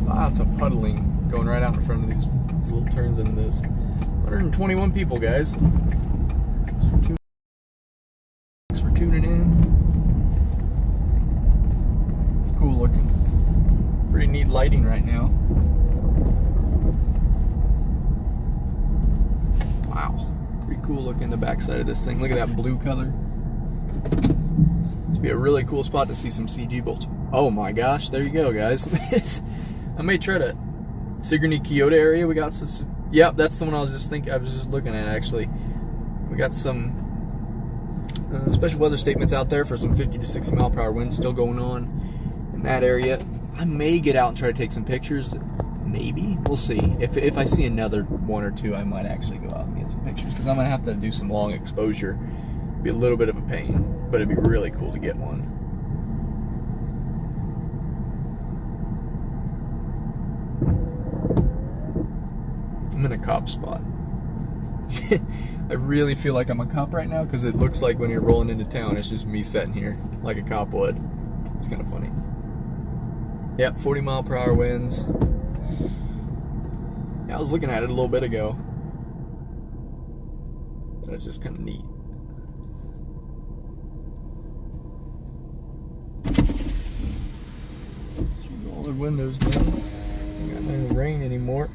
Lots of puddling going right out in front of these little turns into this. 121 people, guys. Thanks for tuning in. It's cool looking. Pretty neat lighting right now. Wow. Pretty cool looking the backside of this thing. Look at that blue color. This would be a really cool spot to see some CG bolts. Oh my gosh, there you go, guys. I may try to Sigourney Kyoto area. We got some. Yep, that's the one I was just looking at actually. We got some special weather statements out there for some 50 to 60 mile per hour winds still going on in that area. I may get out and try to take some pictures. Maybe. We'll see. If I see another one or two, I might actually go out and get some pictures because I'm going to have to do some long exposure. It'd be a little bit of a pain, but it'd be really cool to get one. I'm in a cop spot. I really feel like I'm a cop right now because it looks like when you're rolling into town, it's just me sitting here like a cop would. It's kind of funny. Yep, 40 mile per hour winds. Yeah, I was looking at it a little bit ago. But it's just kind of neat. All the windows down. Got no rain anymore.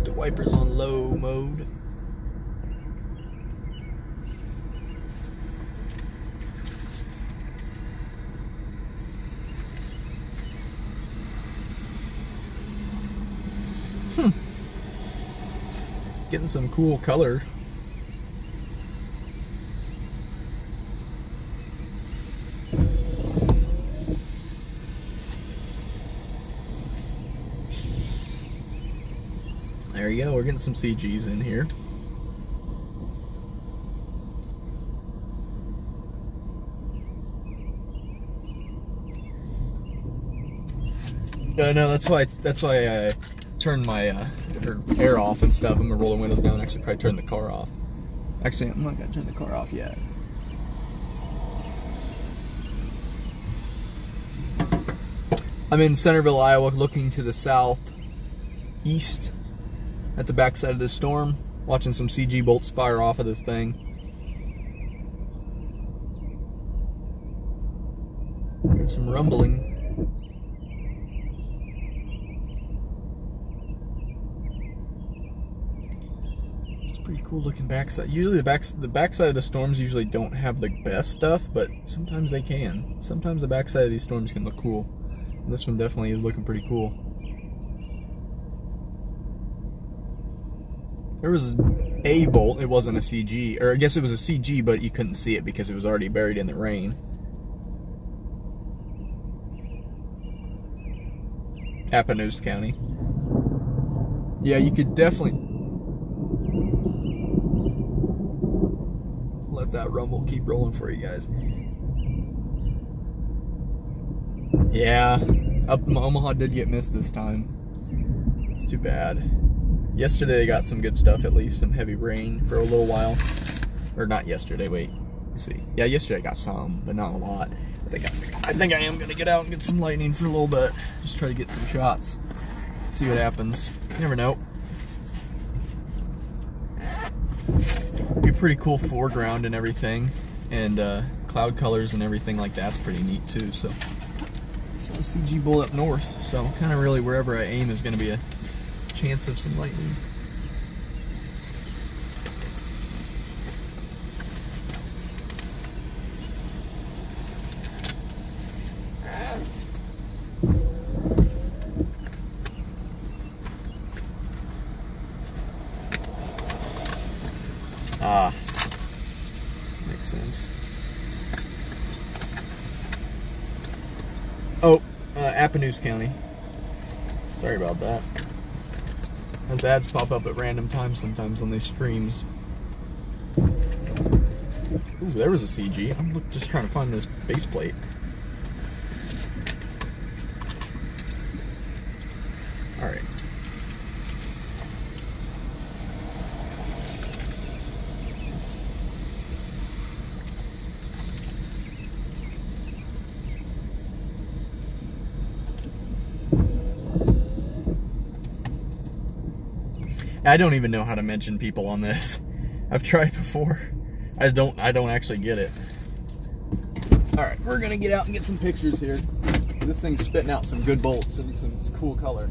The wipers on low mode. Getting some cool color. There you go, we're getting some CGs in here. No, that's why I turned my air off and stuff. I'm gonna roll the windows down and actually probably turn the car off. Actually, I'm not gonna turn the car off yet. I'm in Centerville, Iowa, looking to the southeast at the backside of this storm, watching some CG bolts fire off of this thing. Got some rumbling. It's pretty cool looking backside. Usually the backside of the storms usually don't have the best stuff, but sometimes they can. Sometimes the backside of these storms can look cool. And this one definitely is looking pretty cool. There was a bolt, it wasn't a CG, or I guess it was a CG, but you couldn't see it because it was already buried in the rain. Appanoose County. Yeah, you could definitely let that rumble keep rolling for you guys. Yeah, up Omaha did get missed this time. It's too bad. Yesterday they got some good stuff, at least some heavy rain for a little while. Or not yesterday, wait. Let's see. Yeah, yesterday I got some, but not a lot. I think I am gonna get out and get some lightning for a little bit. Just try to get some shots. See what happens. You never know. Be pretty cool foreground and everything. And cloud colors and everything like that's pretty neat too. So it's a CG bolt up north. So kind of really wherever I aim is gonna be a chance of some lightning. Ah, makes sense. Oh, Appanoose County. Sorry about that. Those ads pop up at random times sometimes on these streams. Ooh, there was a CG. I'm just trying to find this base plate. Alright. I don't even know how to mention people on this. I've tried before. I don't actually get it. Alright, we're gonna get out and get some pictures here. This thing's spitting out some good bolts and some cool color.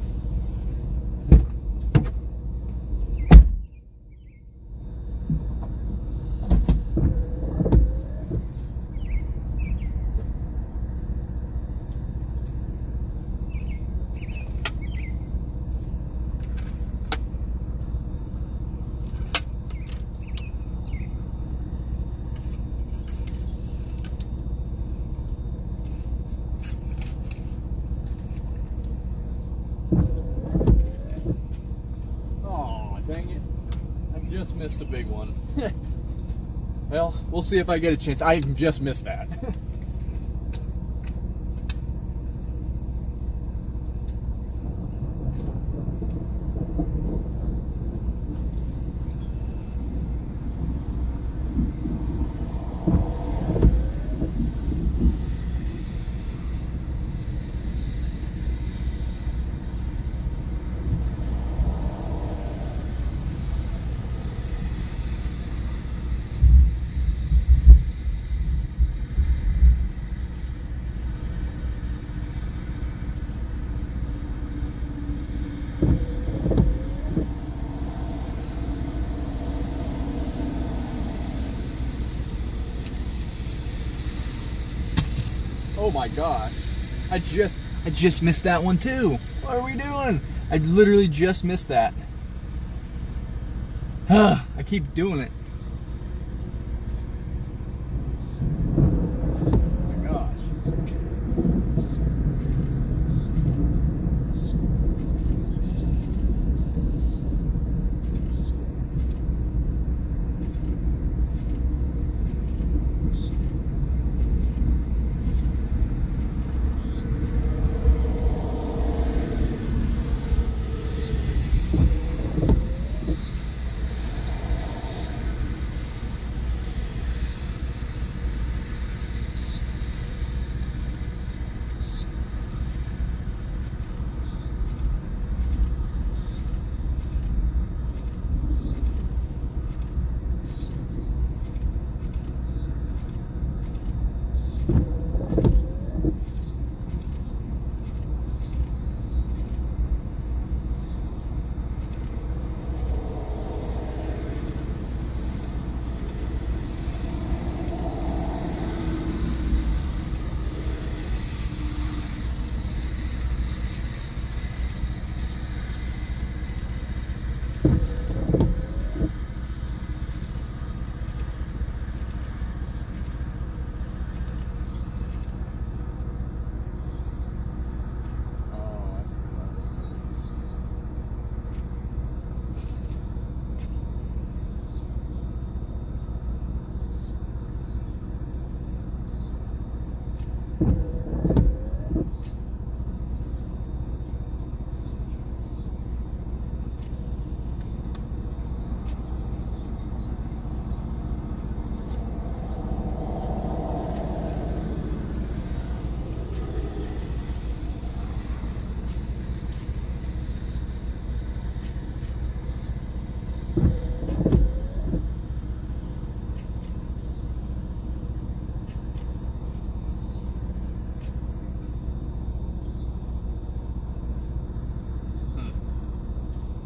Dang it. I just missed a big one. Well, we'll see if I get a chance. I just missed that. Oh my gosh. I just missed that one too. What are we doing? I literally just missed that. I keep doing it. Oh my gosh.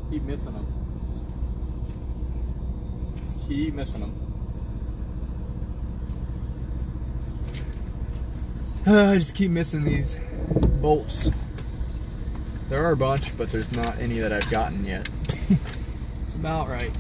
Keep missing them. Just keep missing them. I just keep missing these bolts. There are a bunch, but there's not any that I've gotten yet. It's about right.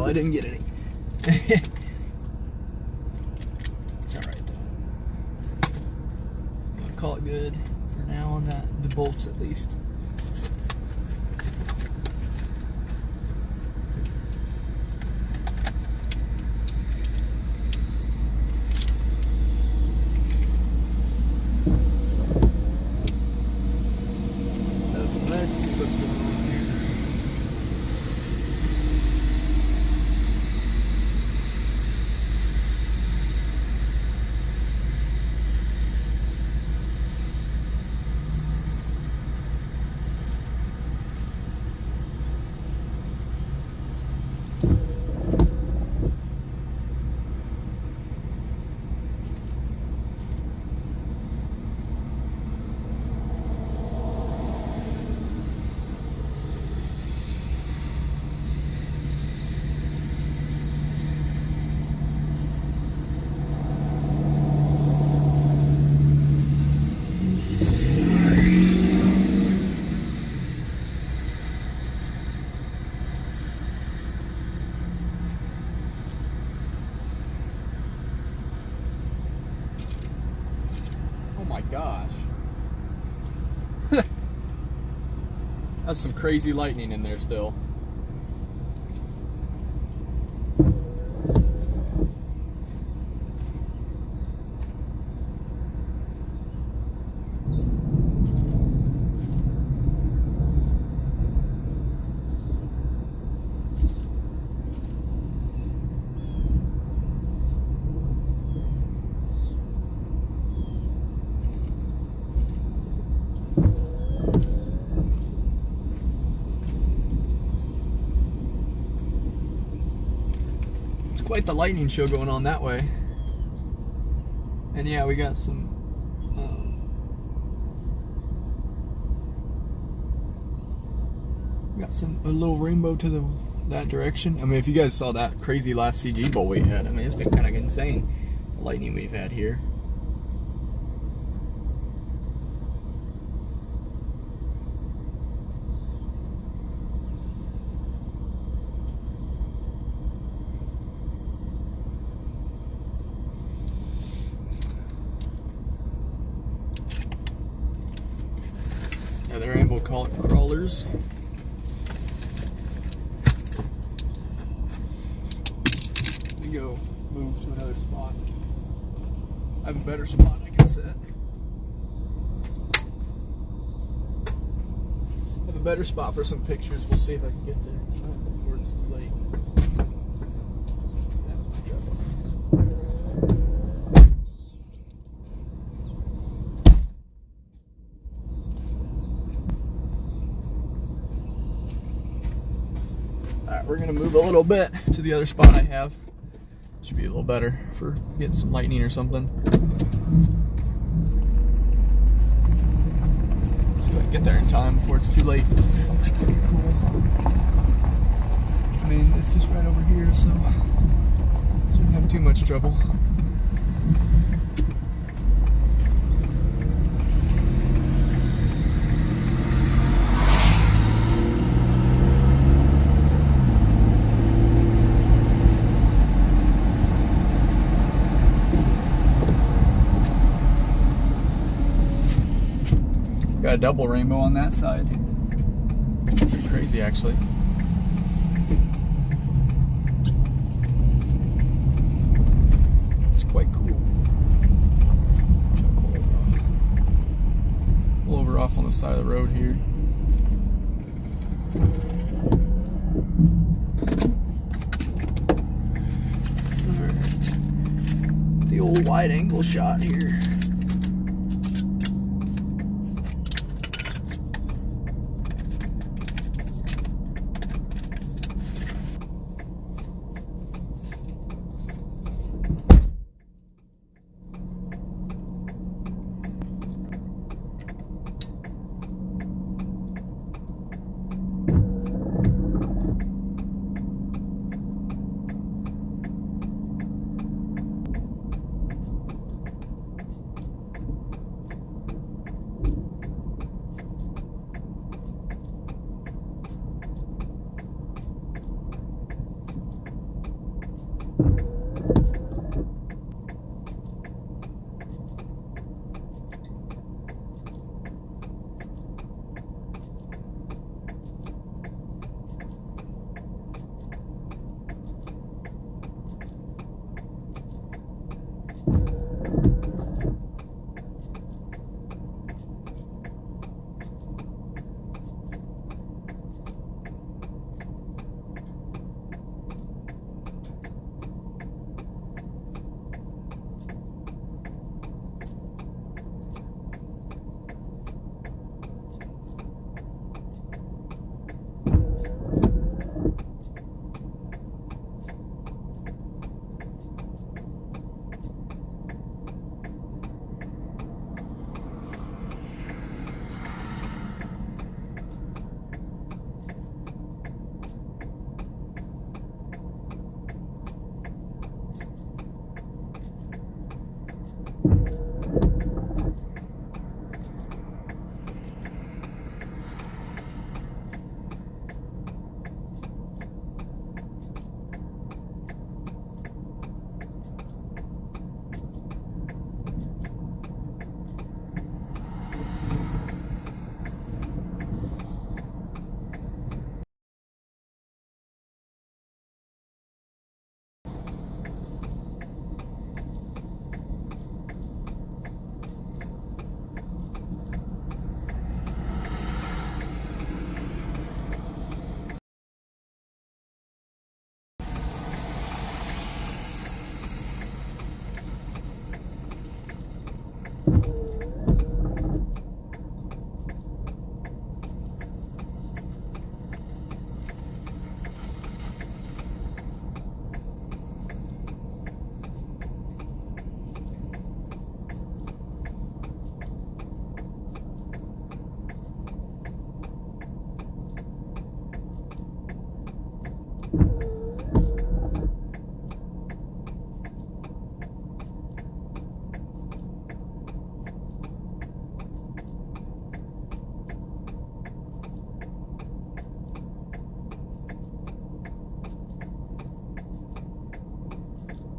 I didn't get any. It's alright though. I'll call it good for now on that, the bolts at least. Let's see what's going on here. My gosh. That's some crazy lightning in there still. Quite the lightning show going on that way. And yeah, we got some a little rainbow to that direction. I mean, if you guys saw that crazy last CG bolt we had, I mean, it's been kind of insane, the lightning we've had here. Yeah, they're able to call it crawlers. Let me go move to another spot. I have a better spot I can set. I have a better spot for some pictures. We'll see if I can get there before it's too late. That was my trouble. We're gonna move a little bit to the other spot I have. Should be a little better for getting some lightning or something. See if I can get there in time before it's too late. Looks pretty cool. I mean, it's just right over here, so shouldn't have too much trouble. Got a double rainbow on that side. Pretty crazy, actually. It's quite cool. Pull over off on the side of the road here. Alright. The old wide angle shot here.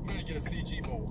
Trying to get a CG bolt.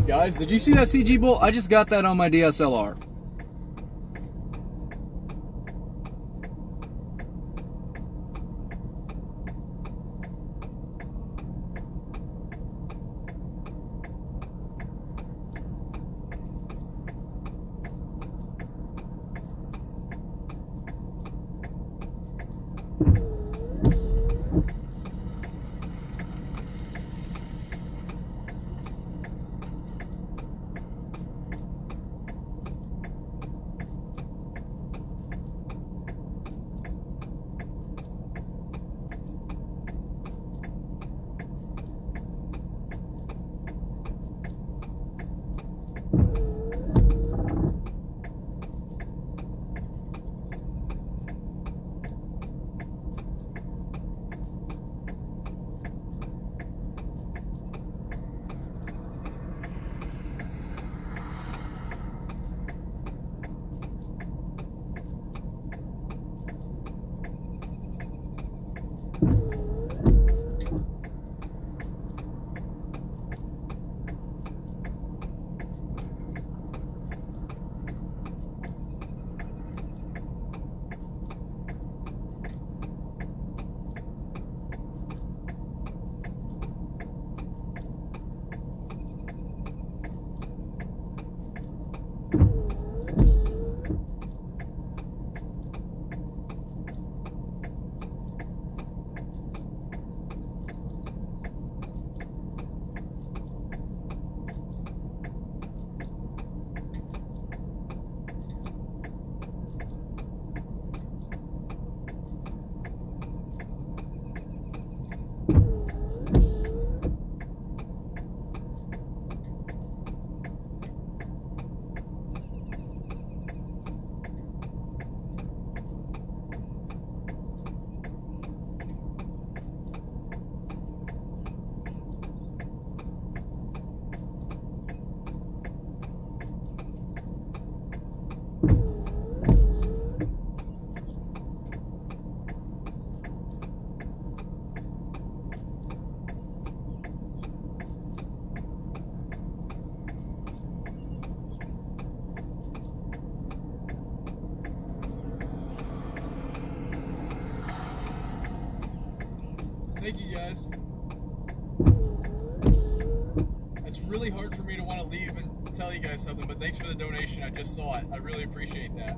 Guys, did you see that CG bolt? I just got that on my DSLR. Thank you, guys. It's really hard for me to want to leave and tell you guys something, but thanks for the donation. I just saw it. I really appreciate that.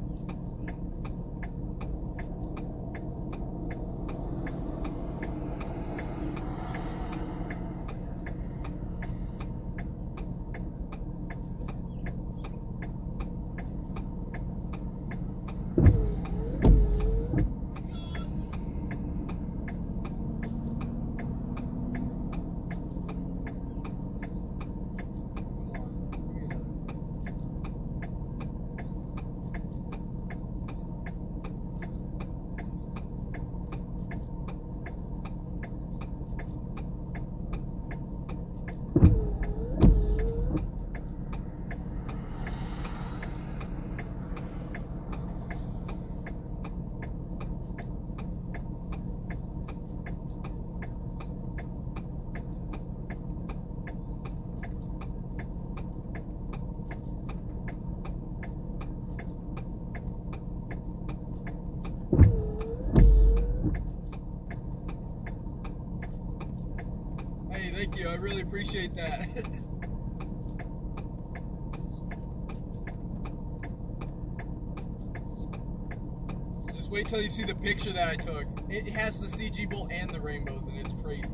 Thank you, I really appreciate that. Just wait till you see the picture that I took. It has the CG bolt and the rainbows, and it's crazy.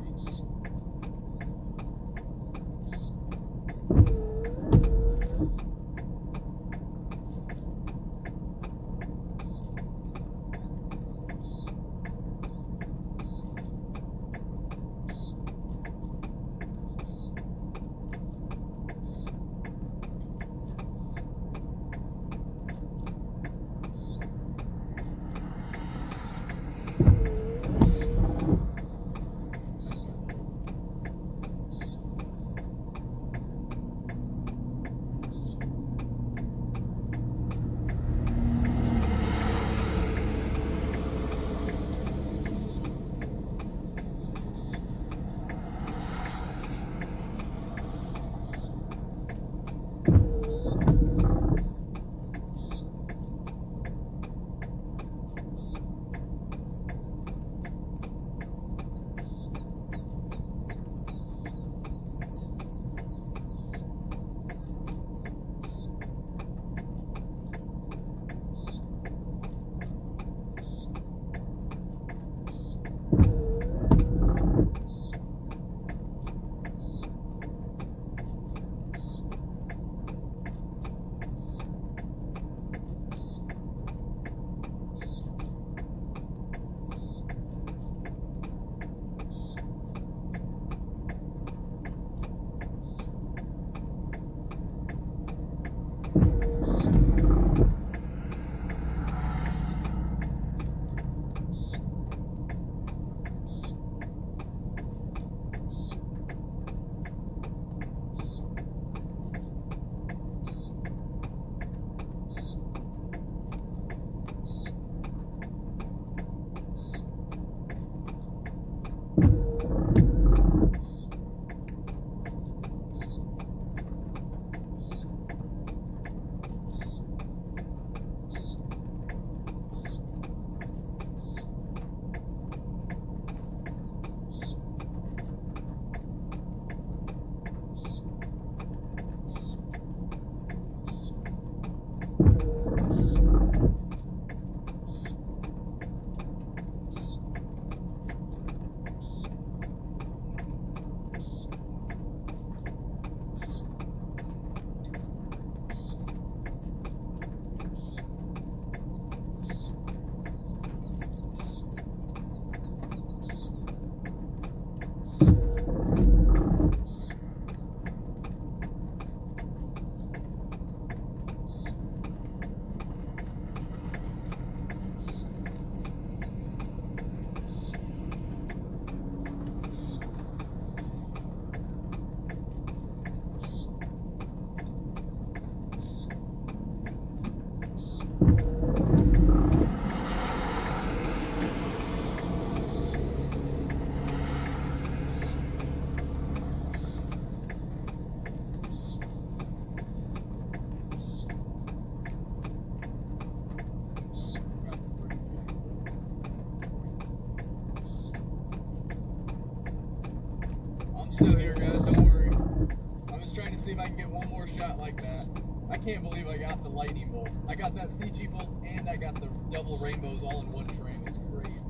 Still here, guys, don't worry. I'm just trying to see if I can get one more shot like that. I can't believe I got the lightning bolt. I got that CG bolt and I got the double rainbows all in one frame. It's crazy.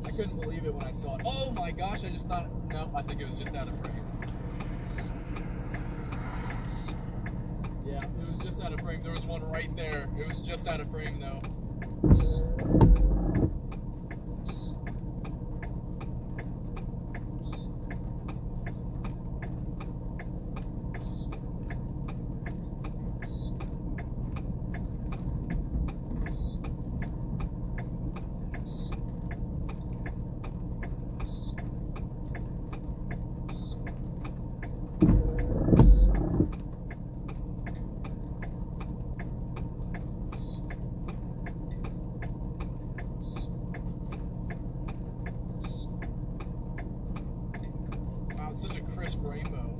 I couldn't believe it when I saw it. Oh my gosh, I just thought, no, I think it was just out of frame. Yeah, it was just out of frame. There was one right there. It was just out of frame though. Such a crisp rainbow.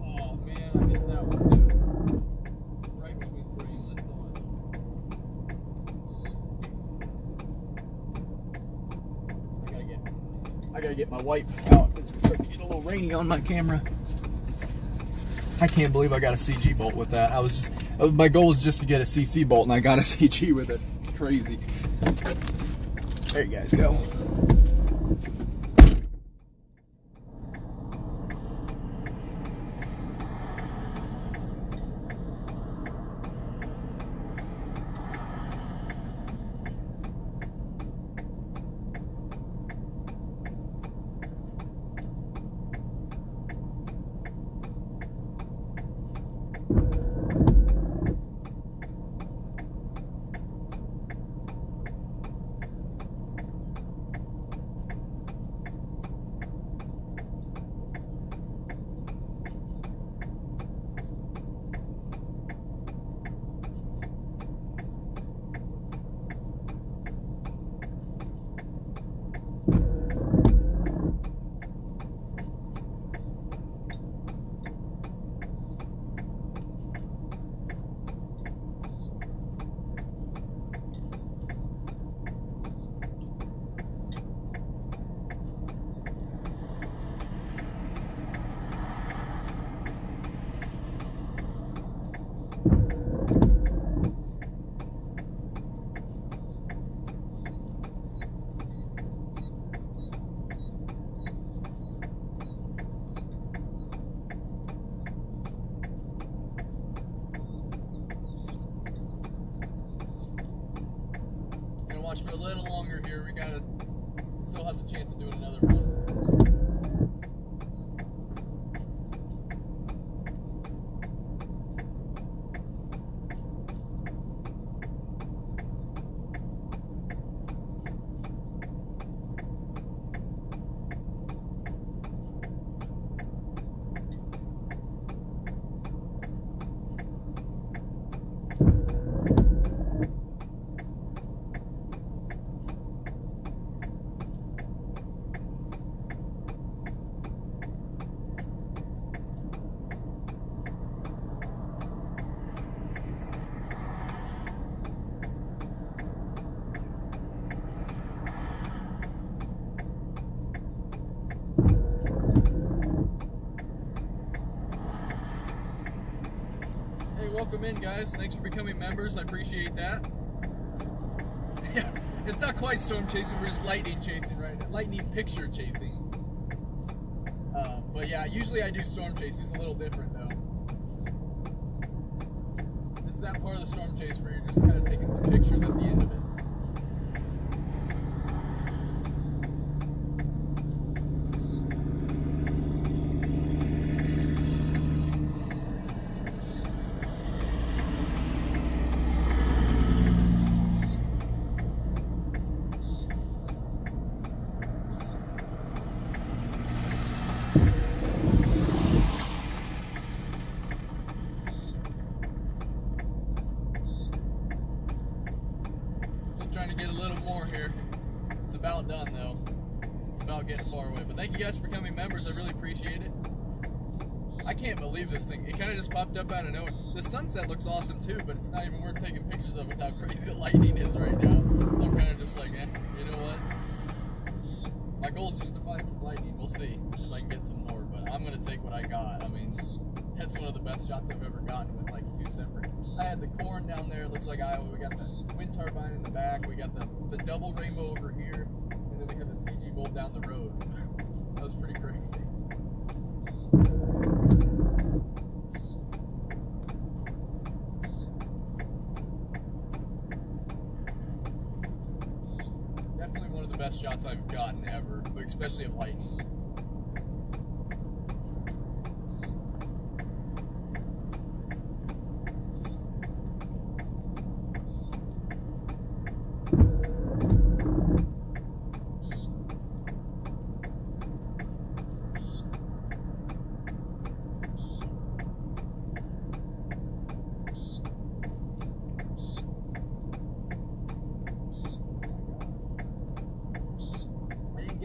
Oh man, I missed that one too. Right between frames, I saw it. I gotta get my wipe out. It's starting to get a little rainy on my camera. I can't believe I got a CG bolt with that. My goal was just to get a CC bolt, and I got a CG with it. It's crazy. There you guys go. Watch for a little longer here. We still has a chance of doing another run. Welcome in, guys. Thanks for becoming members. I appreciate that. Yeah, it's not quite storm chasing. We're just lightning chasing right now. Lightning picture chasing. But yeah, usually I do storm chase. It's a little different though. This is that part of the storm chase where you're just kind of taking some pictures at the end of it. Trying to get a little more here. It's about done though. It's about getting far away. But thank you guys for becoming members. I really appreciate it. I can't believe this thing. It kind of just popped up out of nowhere. The sunset looks awesome too, but it's not even worth taking pictures of with how crazy the lightning is right now. So I'm kind of just like, you know what? My goal is just to find some lightning. We'll see if I can get some more, but I'm going to take what I got. I mean, that's one of the best shots I've ever gotten with like 2 separate. I had the corn down there. It looks like Iowa. We got the wind turbine in the back. We got the double rainbow over here. And then we had the CG bolt down the road. That was pretty crazy. Definitely one of the best shots I've gotten ever, but especially of lightning.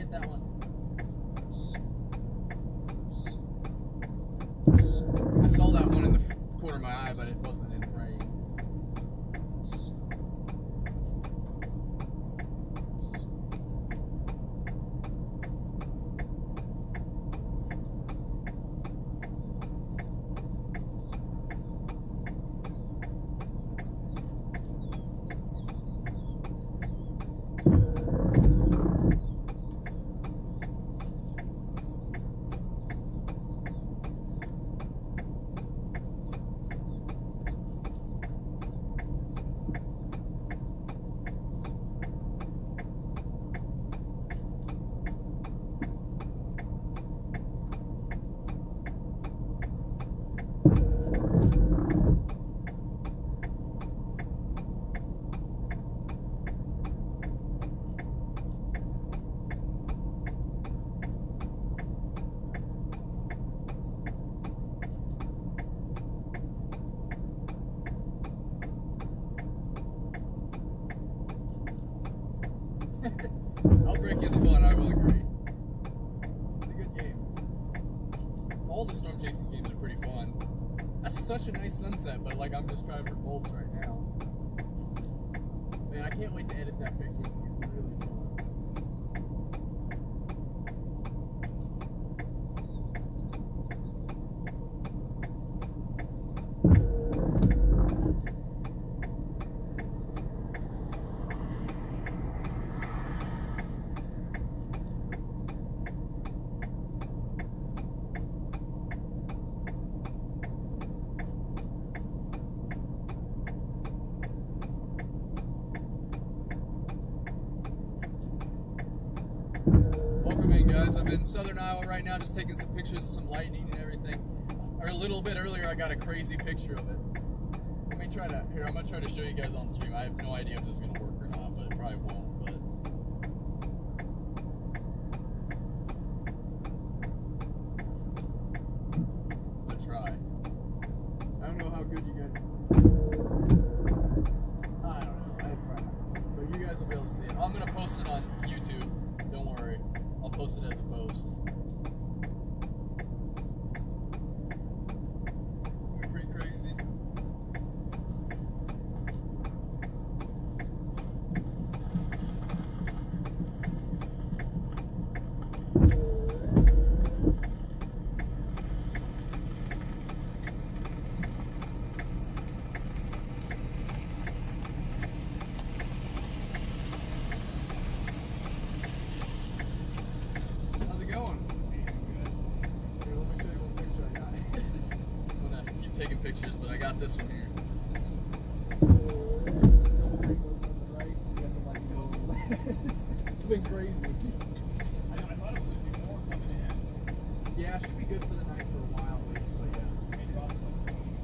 That one. I saw that one in the corner of my eye, but it wasn't in frame. Outbreak is fun, I will agree. It's a good game. All the storm chasing games are pretty fun. That's such a nice sunset, but like I'm just driving for bolts right now. Man, I can't wait to edit that picture. It's really fun. Welcome in, guys. I'm in southern Iowa right now, just taking some pictures of some lightning and everything. Or a little bit earlier, I got a crazy picture of it. Let me try to, here, I'm going to try to show you guys on stream. I have no idea if this is going to work or not, but it probably won't, but. I'm going to try. I don't know how good you guys, I don't know, but you guys will be able to see it. I'm going to post it on YouTube. Don't worry, I'll post it as a post. Pretty crazy. Taking pictures, but I got this one here. It's been crazy. I thought it was before coming in. Yeah, it should be good for the night for a while, but yeah. Maybe about 20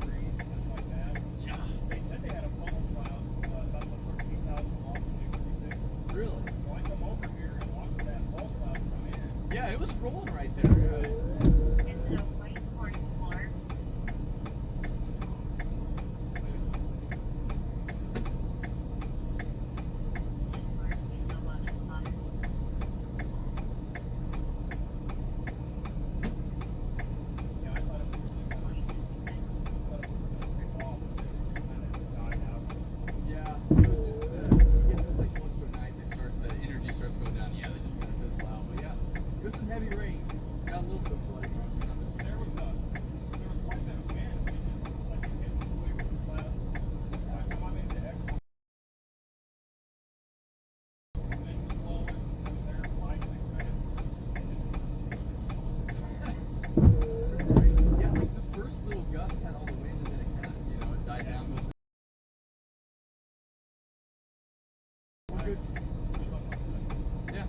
degrees, just like that. Yeah. They said they had a funnel cloud about the 13,000 off of 66. Really? So I come over here and watch that funnel cloud come in. Yeah, it was rolling right there.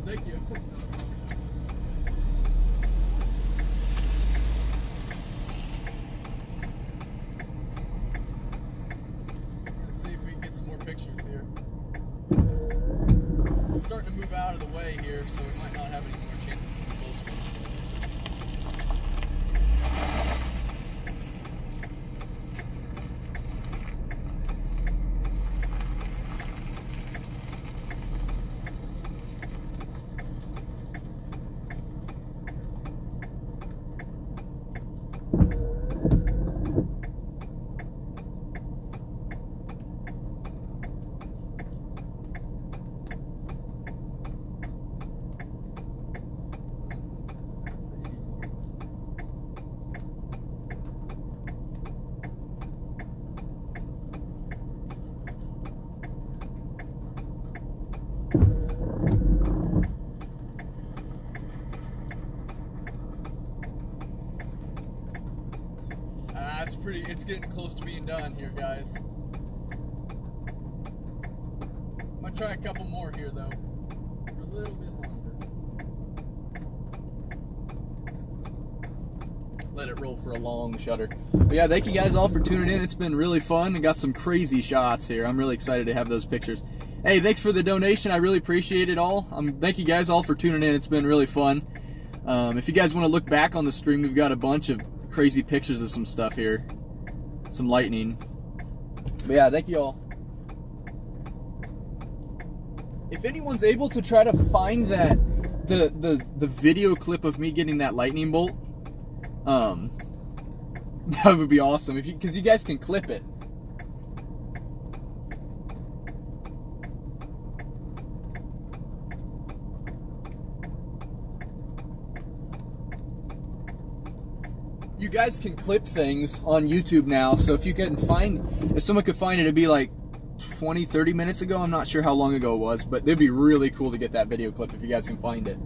Thank you. Let's see if we can get some more pictures here. We're starting to move out of the way here, so we might not have any more chances to close them. It's getting close to being done here, guys. I'm gonna try a couple more here, though. For a little bit longer. Let it roll for a long shutter. But yeah, thank you guys all for tuning in. It's been really fun. I got some crazy shots here. I'm really excited to have those pictures. Hey, thanks for the donation. I really appreciate it all. Thank you guys all for tuning in. It's been really fun. If you guys want to look back on the stream, we've got a bunch of crazy pictures of some stuff here. Some lightning. But yeah, thank you all. If anyone's able to try to find that the video clip of me getting that lightning bolt, that would be awesome. Because you guys can clip it. You guys can clip things on YouTube now, so if someone could find it, it'd be like 20-30 minutes ago. I'm not sure how long ago it was, but it'd be really cool to get that video clip if you guys can find it.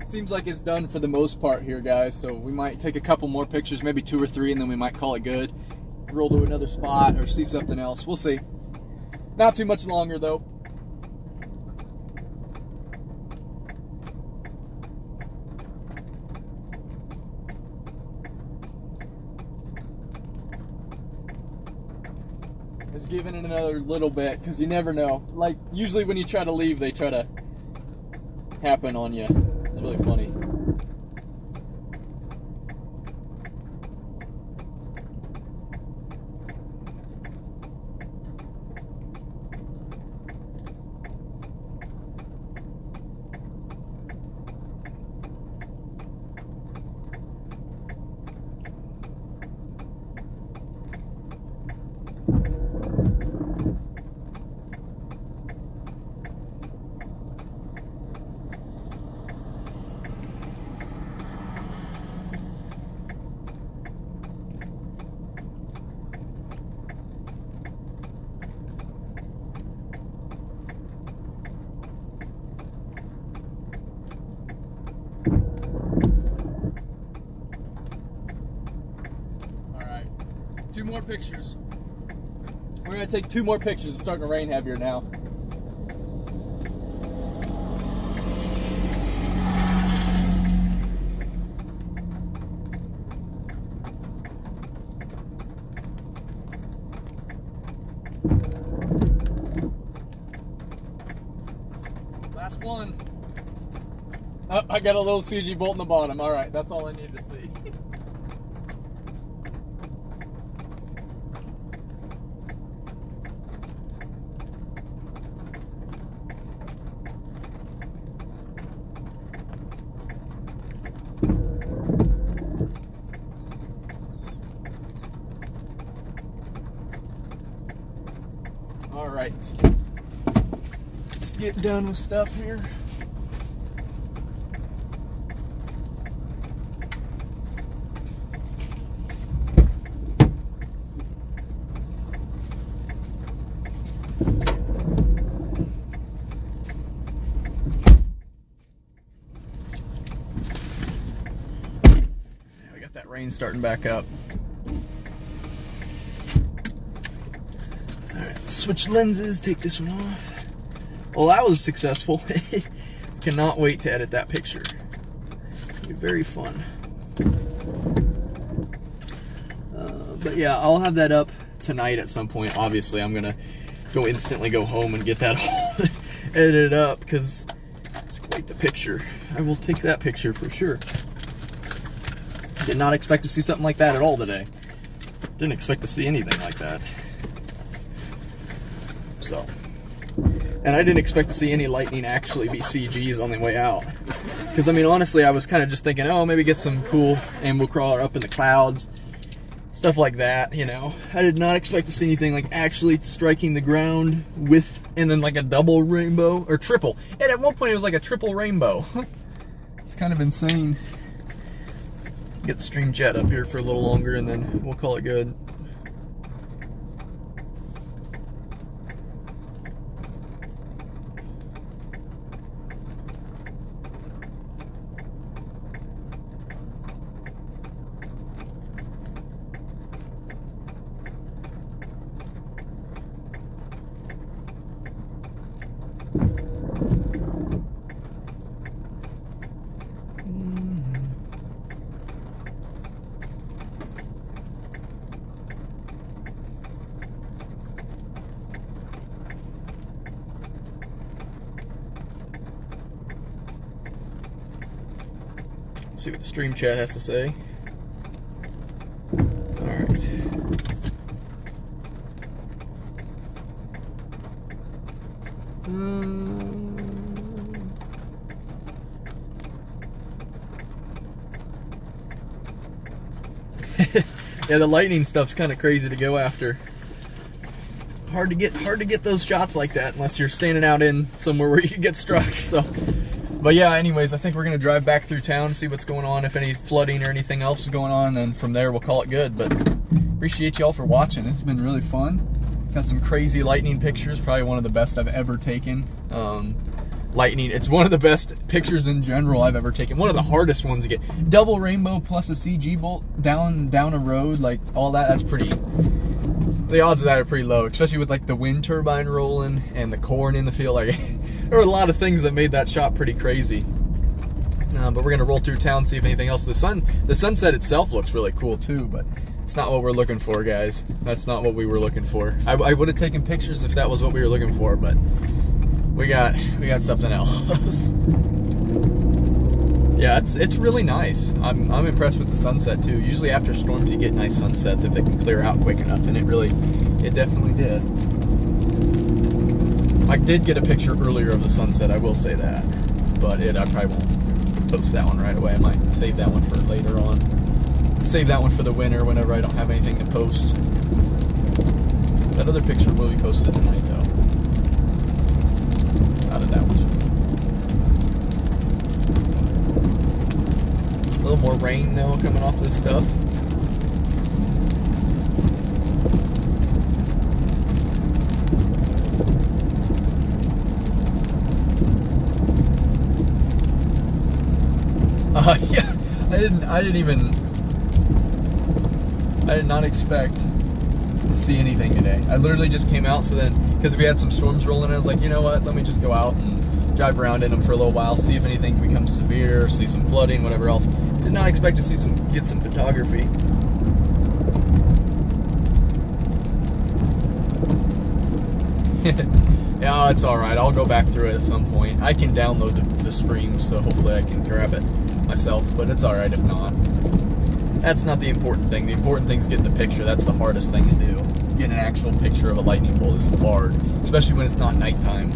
Seems like it's done for the most part here, guys, so we might take a couple more pictures, maybe 2 or 3, and then we might call it good. Roll to another spot or see something else. We'll see. Not too much longer, though. Just giving it another little bit, because you never know. Like, usually when you try to leave, they try to happen on you. It's really funny. More pictures. We're going to take 2 more pictures. It's starting to rain heavier now. Last one. Oh, I got a little CG bolt in the bottom. All right, that's all I need to see. All right, let's get done with stuff here. Rain's starting back up. Alright, switch lenses, take this one off. Well, that was successful. Cannot wait to edit that picture. It's gonna be very fun. But yeah, I'll have that up tonight at some point. Obviously, I'm gonna instantly go home and get that all edited up because it's quite the picture. I will take that picture for sure. Did not expect to see something like that at all today. Didn't expect to see anything like that. So, and I didn't expect to see any lightning actually be CGs on the way out. Because I mean, honestly, I was kind of just thinking, oh, maybe get some cool ambo crawler up in the clouds. Stuff like that, you know. I did not expect to see anything like actually striking the ground with, and then like a double rainbow, or triple. And at one point it was like a triple rainbow. It's kind of insane. Get the stream jet up here for a little longer and then we'll call it good. See what the stream chat has to say. Alright. Yeah, the lightning stuff's kind of crazy to go after. Hard to get those shots like that unless you're standing out in somewhere where you can get struck. So, but yeah, anyways, I think we're gonna drive back through town, see what's going on, if any flooding or anything else is going on, and from there we'll call it good. But appreciate y'all for watching. It's been really fun. Got some crazy lightning pictures, probably one of the best I've ever taken. Lightning, it's one of the best pictures in general I've ever taken. One of the hardest ones to get. Double rainbow plus a CG bolt down a road, like all that, that's pretty, the odds of that are pretty low, especially with like the wind turbine rolling and the corn in the field. Like there were a lot of things that made that shot pretty crazy. But we're gonna roll through town, see if anything else. The sunset itself looks really cool too, but it's not what we're looking for, guys. That's not what we were looking for. I would have taken pictures if that was what we were looking for, but we got something else. Yeah, it's really nice. I'm impressed with the sunset too. Usually after storms you get nice sunsets if they can clear out quick enough, and it definitely did. I did get a picture earlier of the sunset, I will say that, but I probably won't post that one right away. I might save that one for later on. Save that one for the winter whenever I don't have anything to post. That other picture will be posted tonight though. How did that one? A little more rain though coming off this stuff. Yeah, I did not expect to see anything today. I literally just came out, so then, because we had some storms rolling, I was like, you know what, let me just go out and drive around in them for a little while, see if anything becomes severe, see some flooding, whatever else. Did not expect to see get some photography. Yeah, it's alright, I'll go back through it at some point. I can download the stream, so hopefully I can grab it myself, but it's alright if not. That's not the important thing. The important thing is getting the picture. That's the hardest thing to do. Getting an actual picture of a lightning bolt is hard, especially when it's not nighttime.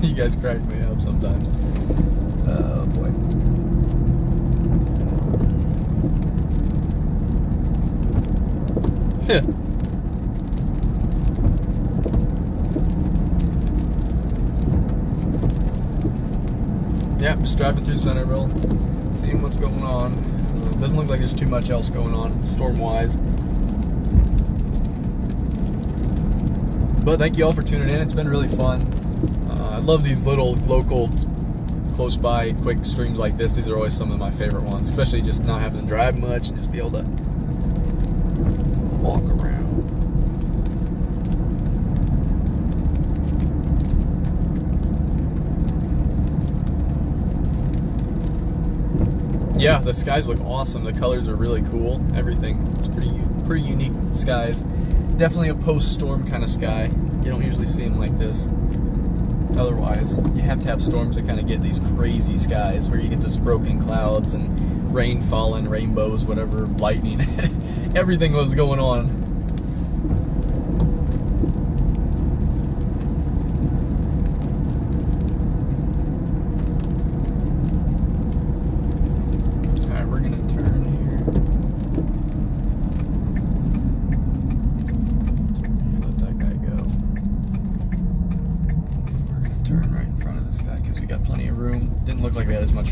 You guys crack me up sometimes. Oh boy. Yeah, just driving through Centerville, seeing what's going on. Doesn't look like there's too much else going on storm-wise. But thank you all for tuning in. It's been really fun. I love these little local, close by, quick streams like this. These are always some of my favorite ones, especially just not having to drive much and just be able to walk around. Yeah, the skies look awesome. The colors are really cool. Everything. It's pretty unique skies. Definitely a post-storm kind of sky. You don't usually see them like this. Otherwise, you have to have storms to kind of get these crazy skies where you get those broken clouds and rain falling, rainbows, whatever, lightning. Everything was going on.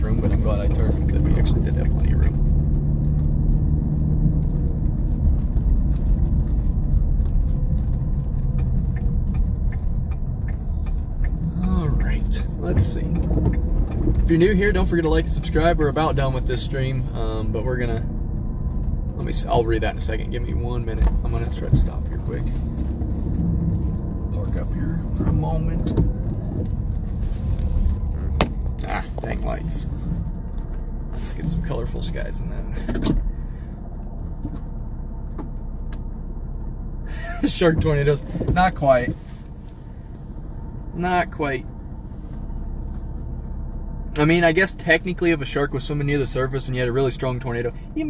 Room, but I'm glad I turned because we actually did have plenty of room. Alright, let's see. If you're new here, don't forget to like and subscribe. We're about done with this stream, but we're gonna, I'll read that in a second. Give me 1 minute. I'm gonna try to stop here quick. Park up here for a moment. Ah, dang lights. Let's get some colorful skies in that. Shark tornadoes. Not quite. Not quite. I mean, I guess technically if a shark was swimming near the surface and you had a really strong tornado, you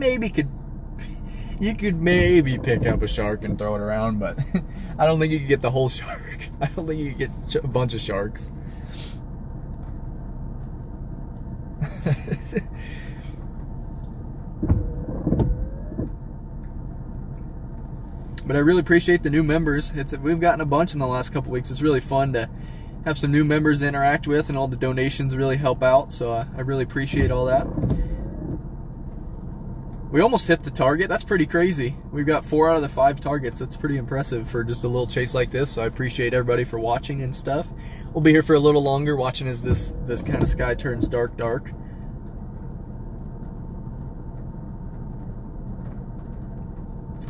could maybe pick up a shark and throw it around, but I don't think you could get the whole shark. I don't think you could get a bunch of sharks. But I really appreciate the new members. We've gotten a bunch in the last couple weeks. It's really fun to have some new members to interact with, and all the donations really help out, so I really appreciate all that. We almost hit the target. That's pretty crazy. We've got 4 out of the 5 targets. That's pretty impressive for just a little chase like this, so I appreciate everybody for watching and stuff. We'll be here for a little longer watching as this kind of sky turns dark.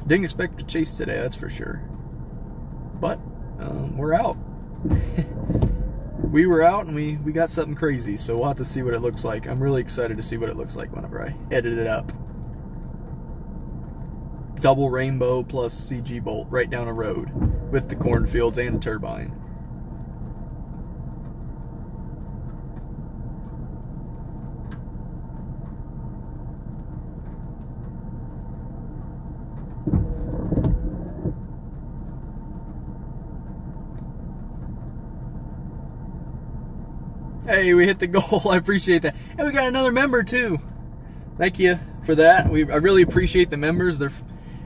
Didn't expect to chase today, that's for sure. But we're out. We were out and we got something crazy, so we'll have to see what it looks like. I'm really excited to see what it looks like whenever I edit it up. Double rainbow plus CG bolt right down a road with the cornfields and a turbine. Hey, we hit the goal. I appreciate that. And we got another member too. Thank you for that. I really appreciate the members.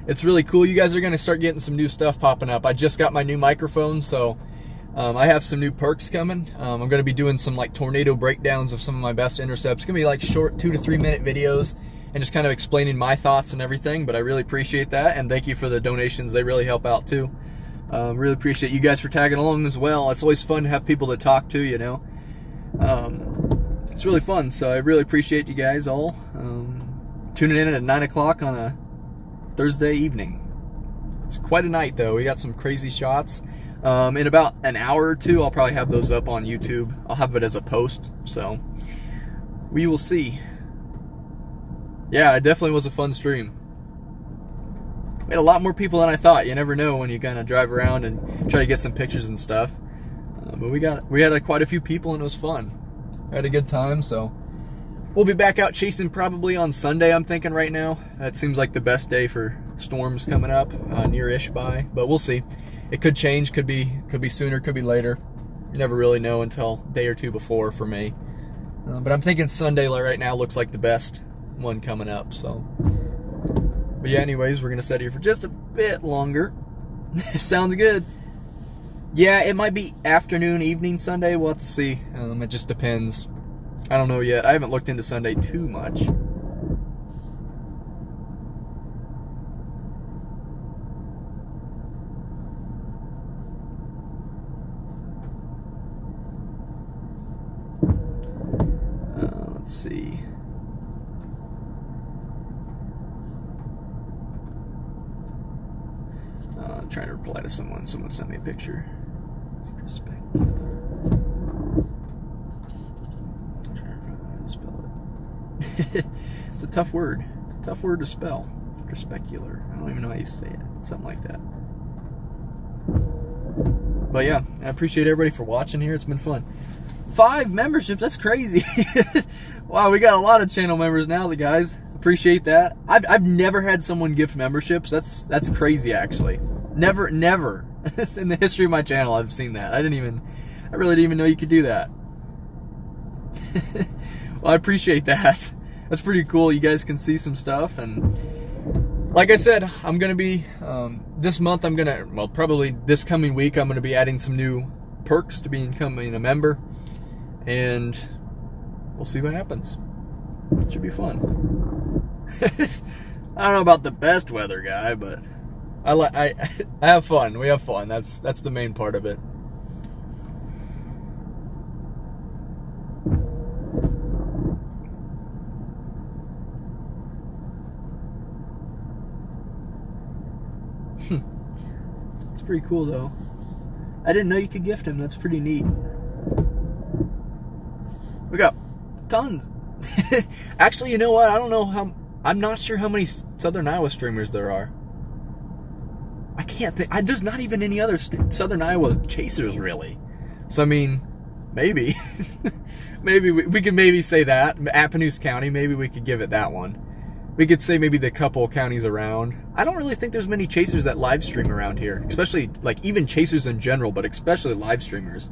It's really cool. You guys are going to start getting some new stuff popping up. I just got my new microphone, so I have some new perks coming. I'm going to be doing some like tornado breakdowns of some of my best intercepts. It's going to be like short 2 to 3 minute videos and just kind of explaining my thoughts and everything. But I really appreciate that, and thank you for the donations. They really help out too. Really appreciate you guys for tagging along as well. It's always fun to have people to talk to, you know. It's really fun, so I really appreciate you guys all tuning in at 9 o'clock on a Thursday evening. It's quite a night though. We got some crazy shots. In about an hour or two I'll probably have those up on YouTube. I'll have it as a post, so we will see. Yeah, it definitely was a fun stream. We had a lot more people than I thought. You never know when you kind of drive around and try to get some pictures and stuff. But we had quite a few people and it was fun. I had a good time, so we'll be back out chasing probably on Sunday, I'm thinking right now. That seems like the best day for storms coming up, near-ish by, but we'll see. It could change, could be sooner, could be later. You never really know until a day or two before for me. But I'm thinking Sunday right now looks like the best one coming up, so. But yeah, anyways, we're going to sit here for just a bit longer. Sounds good. Yeah, it might be afternoon, evening Sunday. We'll have to see. It just depends. I don't know yet. I haven't looked into Sunday too much. Let's see. I'm trying to reply to someone. Someone sent me a picture. Perspective. I'm trying to find how to spell it. It's a tough word. It's a tough word to spell. Perspective. I don't even know how you say it. Something like that. But yeah, I appreciate everybody for watching here. It's been fun. 5 memberships. That's crazy. Wow, we got a lot of channel members now, the guys. Appreciate that. I've never had someone gift memberships. That's crazy, actually. Never in the history of my channel I've seen that. I really didn't even know you could do that. Well, I appreciate that. That's pretty cool. You guys can see some stuff, and like I said, I'm gonna be this month. Probably this coming week, I'm gonna be adding some new perks to becoming a member, and we'll see what happens. It should be fun. I don't know about the best weather guy, but I have fun. We have fun. That's the main part of it. It's pretty cool though. I didn't know you could gift him. That's pretty neat. We got tons. Actually, you know what? I don't know how. I'm not sure how many Southern Iowa streamers there are. I can't think. There's not even any other Southern Iowa chasers, really. So, I mean, maybe. Maybe we could maybe say that. Appanoose County, maybe we could give it that one. We could say maybe the couple counties around. I don't really think there's many chasers that live stream around here. Especially, like, even chasers in general, but especially live streamers.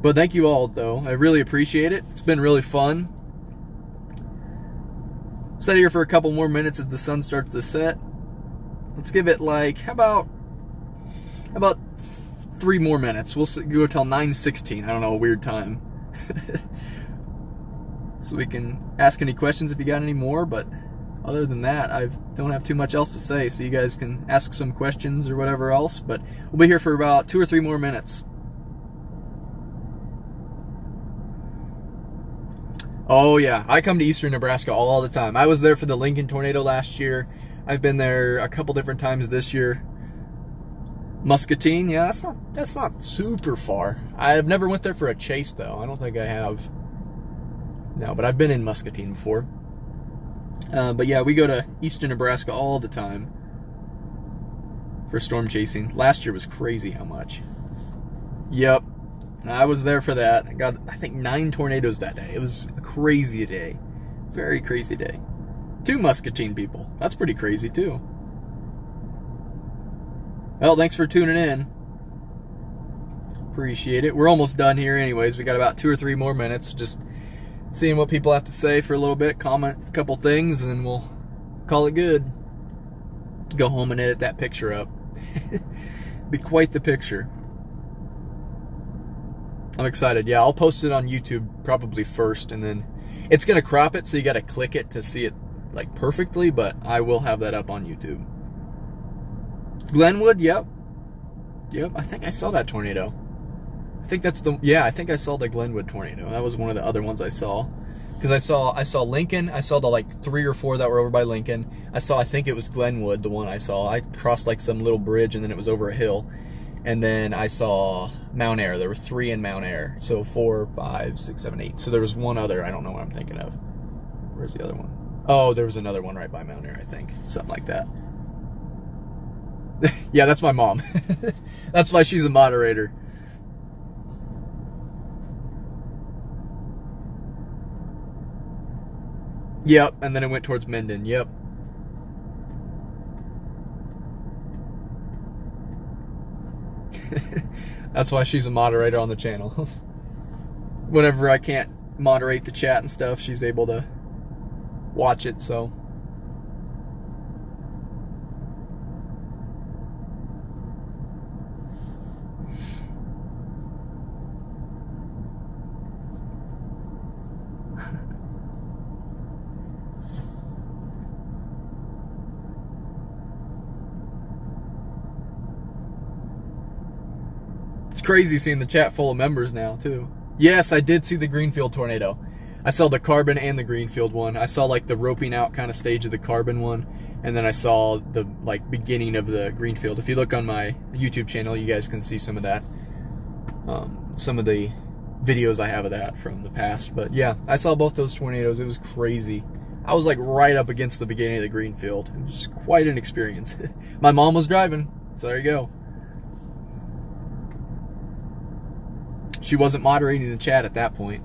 But thank you all, though. I really appreciate it. It's been really fun. Sit here for a couple more minutes as the sun starts to set. Let's give it like, how about 3 more minutes? We'll go till 9:16. I don't know, a weird time. So we can ask any questions if you got any more, but other than that, I don't have too much else to say, so you guys can ask some questions or whatever else, but we'll be here for about 2 or 3 more minutes. Oh yeah, I come to eastern Nebraska all the time. I was there for the Lincoln tornado last year. I've been there a couple different times this year. Muscatine, yeah, that's not super far. I've never went there for a chase though. I don't think I have. No, but I've been in Muscatine before. But yeah, we go to eastern Nebraska all the time for storm chasing. Last year was crazy how much. Yep. I was there for that. I got, I think, 9 tornadoes that day. It was a crazy day. Very crazy day. 2 Muscatine people. That's pretty crazy, too. Well, thanks for tuning in. Appreciate it. We're almost done here anyways. We got about 2 or 3 more minutes. Just seeing what people have to say for a little bit. Comment a couple things, and then we'll call it good. Go home and edit that picture up. Be quite the picture. I'm excited. Yeah, I'll post it on YouTube probably first, and then it's going to crop it, so you got to click it to see it like perfectly, but I will have that up on YouTube. Glenwood, yep. Yep, I think I saw that tornado. I think that's the, yeah, I think I saw the Glenwood tornado. That was one of the other ones I saw. Because I saw Lincoln, I saw the like 3 or 4 that were over by Lincoln. I think it was Glenwood, the one I saw. I crossed like some little bridge, and then it was over a hill. And then I saw Mount Air. There were 3 in Mount Air. So 4, 5, 6, 7, 8. So there was one other. I don't know what I'm thinking of. Where's the other one? Oh, there was another one right by Mount Air, I think. Something like that. Yeah, that's my mom. That's why she's a moderator. Yep, and then it went towards Menden. Yep. That's why she's a moderator on the channel. Whenever I can't moderate the chat and stuff, she's able to watch it, so. crazy seeing the chat full of members now, too. Yes, I did see the Greenfield tornado. I saw the carbon and the Greenfield one. I saw like the roping out kind of stage of the carbon one, and then I saw the like beginning of the Greenfield. If you look on my YouTube channel, you guys can see some of that. Some of the videos I have of that from the past. But yeah, I saw both those tornadoes. It was crazy. I was like right up against the beginning of the Greenfield. It was quite an experience. My mom was driving, so there you go. She wasn't moderating the chat at that point.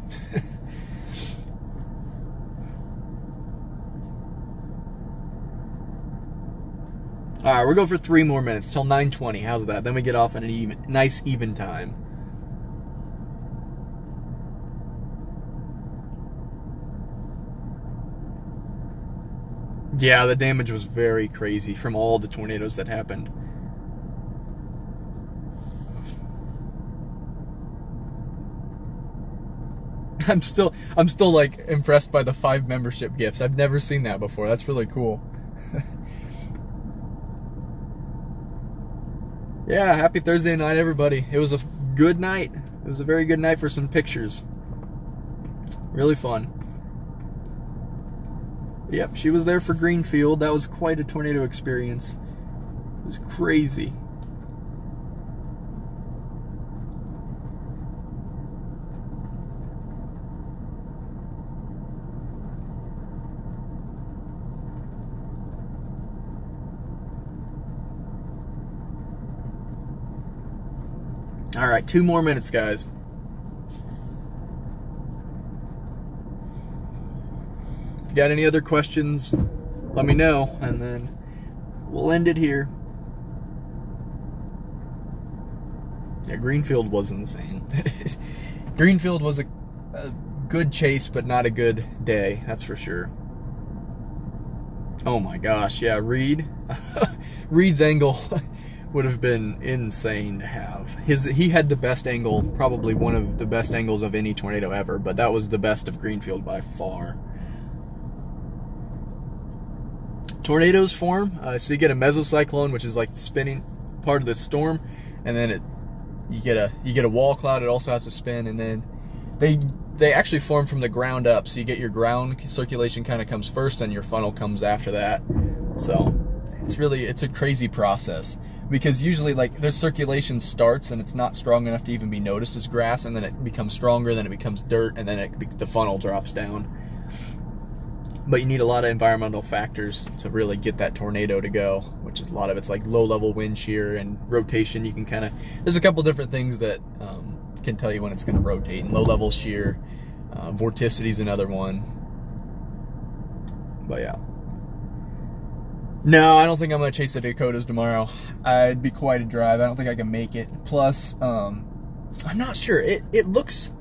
Alright, we'll go for 3 more minutes till 9:20. How's that? Then we get off at a nice even time. Yeah, the damage was very crazy from all the tornadoes that happened. I'm still like impressed by the 5 membership gifts. I've never seen that before. That's really cool. Yeah, happy Thursday night, everybody. It was a good night. It was a very good night for some pictures. Really fun. Yep, she was there for Greenfield. That was quite a tornado experience. It was crazy. All right, 2 more minutes, guys. If you got any other questions, let me know, and then we'll end it here. Yeah, Greenfield was insane. Greenfield was a good chase, but not a good day, that's for sure. Oh my gosh, yeah, Reed's angle would have been insane to have. He had the best angle, probably one of the best angles of any tornado ever, but that was the best of Greenfield by far. Tornadoes form, so you get a mesocyclone, which is like the spinning part of the storm, and then you get a wall cloud. It also has to spin, and then they actually form from the ground up. So you get your ground circulation kind of comes first, and your funnel comes after that. So it's a crazy process, because usually like their circulation starts and it's not strong enough to even be noticed as grass, and then it becomes stronger, then it becomes dirt, and then the funnel drops down. But you need a lot of environmental factors to really get that tornado to go, which is a lot of it's like low-level wind shear and rotation. You can there's a couple different things that can tell you when it's going to rotate. And low-level shear, vorticity is another one. But yeah. No, I don't think I'm going to chase the Dakotas tomorrow. It'd be quite a drive. I don't think I can make it. Plus, I'm not sure. It looks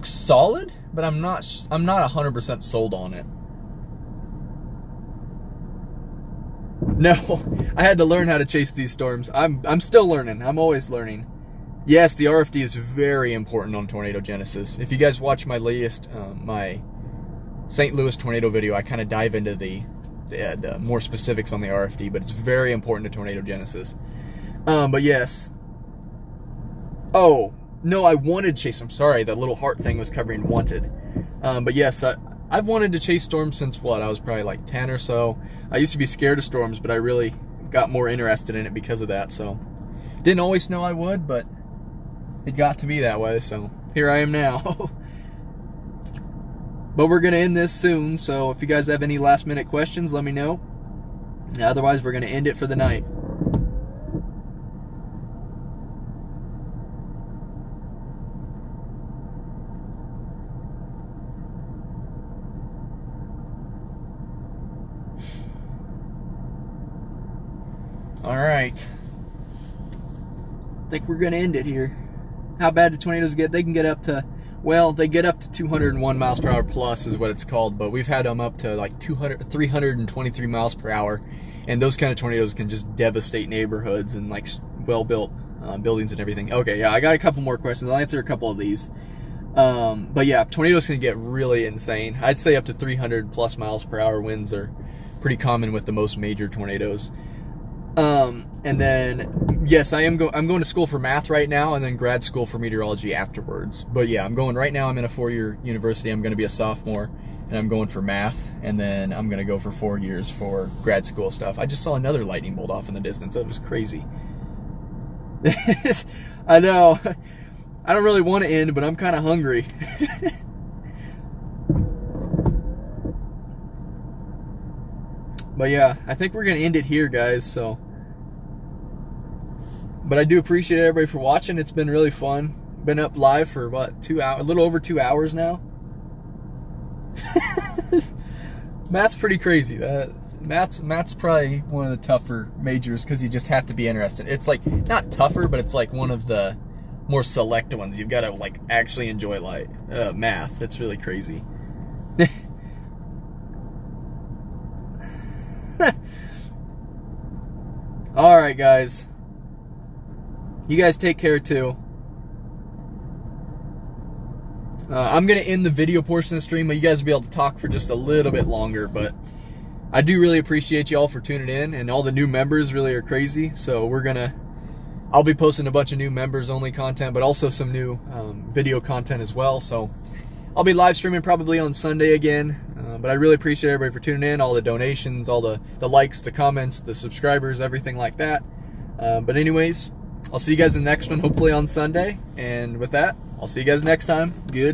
solid, but I'm not 100% sold on it. No, I had to learn how to chase these storms. I'm still learning. I'm always learning. Yes, the RFD is very important on tornado genesis. If you guys watch my latest, my St. Louis tornado video, I kind of dive into the more specifics on the RFD, but it's very important to tornado genesis. But yes. Oh, no, I wanted to chase. I'm sorry, that little heart thing was covering wanted. But yes, I've wanted to chase storms since what? I was probably like 10 or so. I used to be scared of storms, but I really got more interested in it because of that. So didn't always know I would, but it got to be that way. So here I am now. But we're going to end this soon. So if you guys have any last minute questions, let me know. Otherwise, we're going to end it for the night. All right. I think we're going to end it here. How bad do tornadoes get? They can get up to, well, they get up to 201 miles per hour plus is what it's called, but we've had them up to like 323 miles per hour, and those kind of tornadoes can just devastate neighborhoods and like well-built buildings and everything. Okay, yeah, I got a couple more questions. I'll answer a couple of these. But yeah, tornadoes can get really insane. I'd say up to 300 plus miles per hour winds are pretty common with the most major tornadoes. And then, yes, I'm going to school for math right now, and then grad school for meteorology afterwards. But yeah, right now I'm in a 4-year university. I'm going to be a sophomore, and I'm going for math, and then I'm going to go for 4 years for grad school stuff. I just saw another lightning bolt off in the distance. That was crazy. I know. I don't really want to end, but I'm kind of hungry. But yeah, I think we're going to end it here, guys, so. But I do appreciate everybody for watching. It's been really fun. Been up live for what, 2 hours, a little over 2 hours now. Math's pretty crazy. Math's probably one of the tougher majors because you just have to be interested. It's like not tougher, but it's like one of the more select ones. You've got to like actually enjoy math. It's really crazy. All right, guys. You guys take care too. I'm going to end the video portion of the stream, but you guys will be able to talk for just a little bit longer. But I do really appreciate you all for tuning in, and all the new members really are crazy. So I'll be posting a bunch of new members only content, but also some new video content as well. So I'll be live streaming probably on Sunday again. But I really appreciate everybody for tuning in, all the donations, all the likes, the comments, the subscribers, everything like that. But anyways, I'll see you guys in the next one, hopefully on Sunday. And with that, I'll see you guys next time. Good.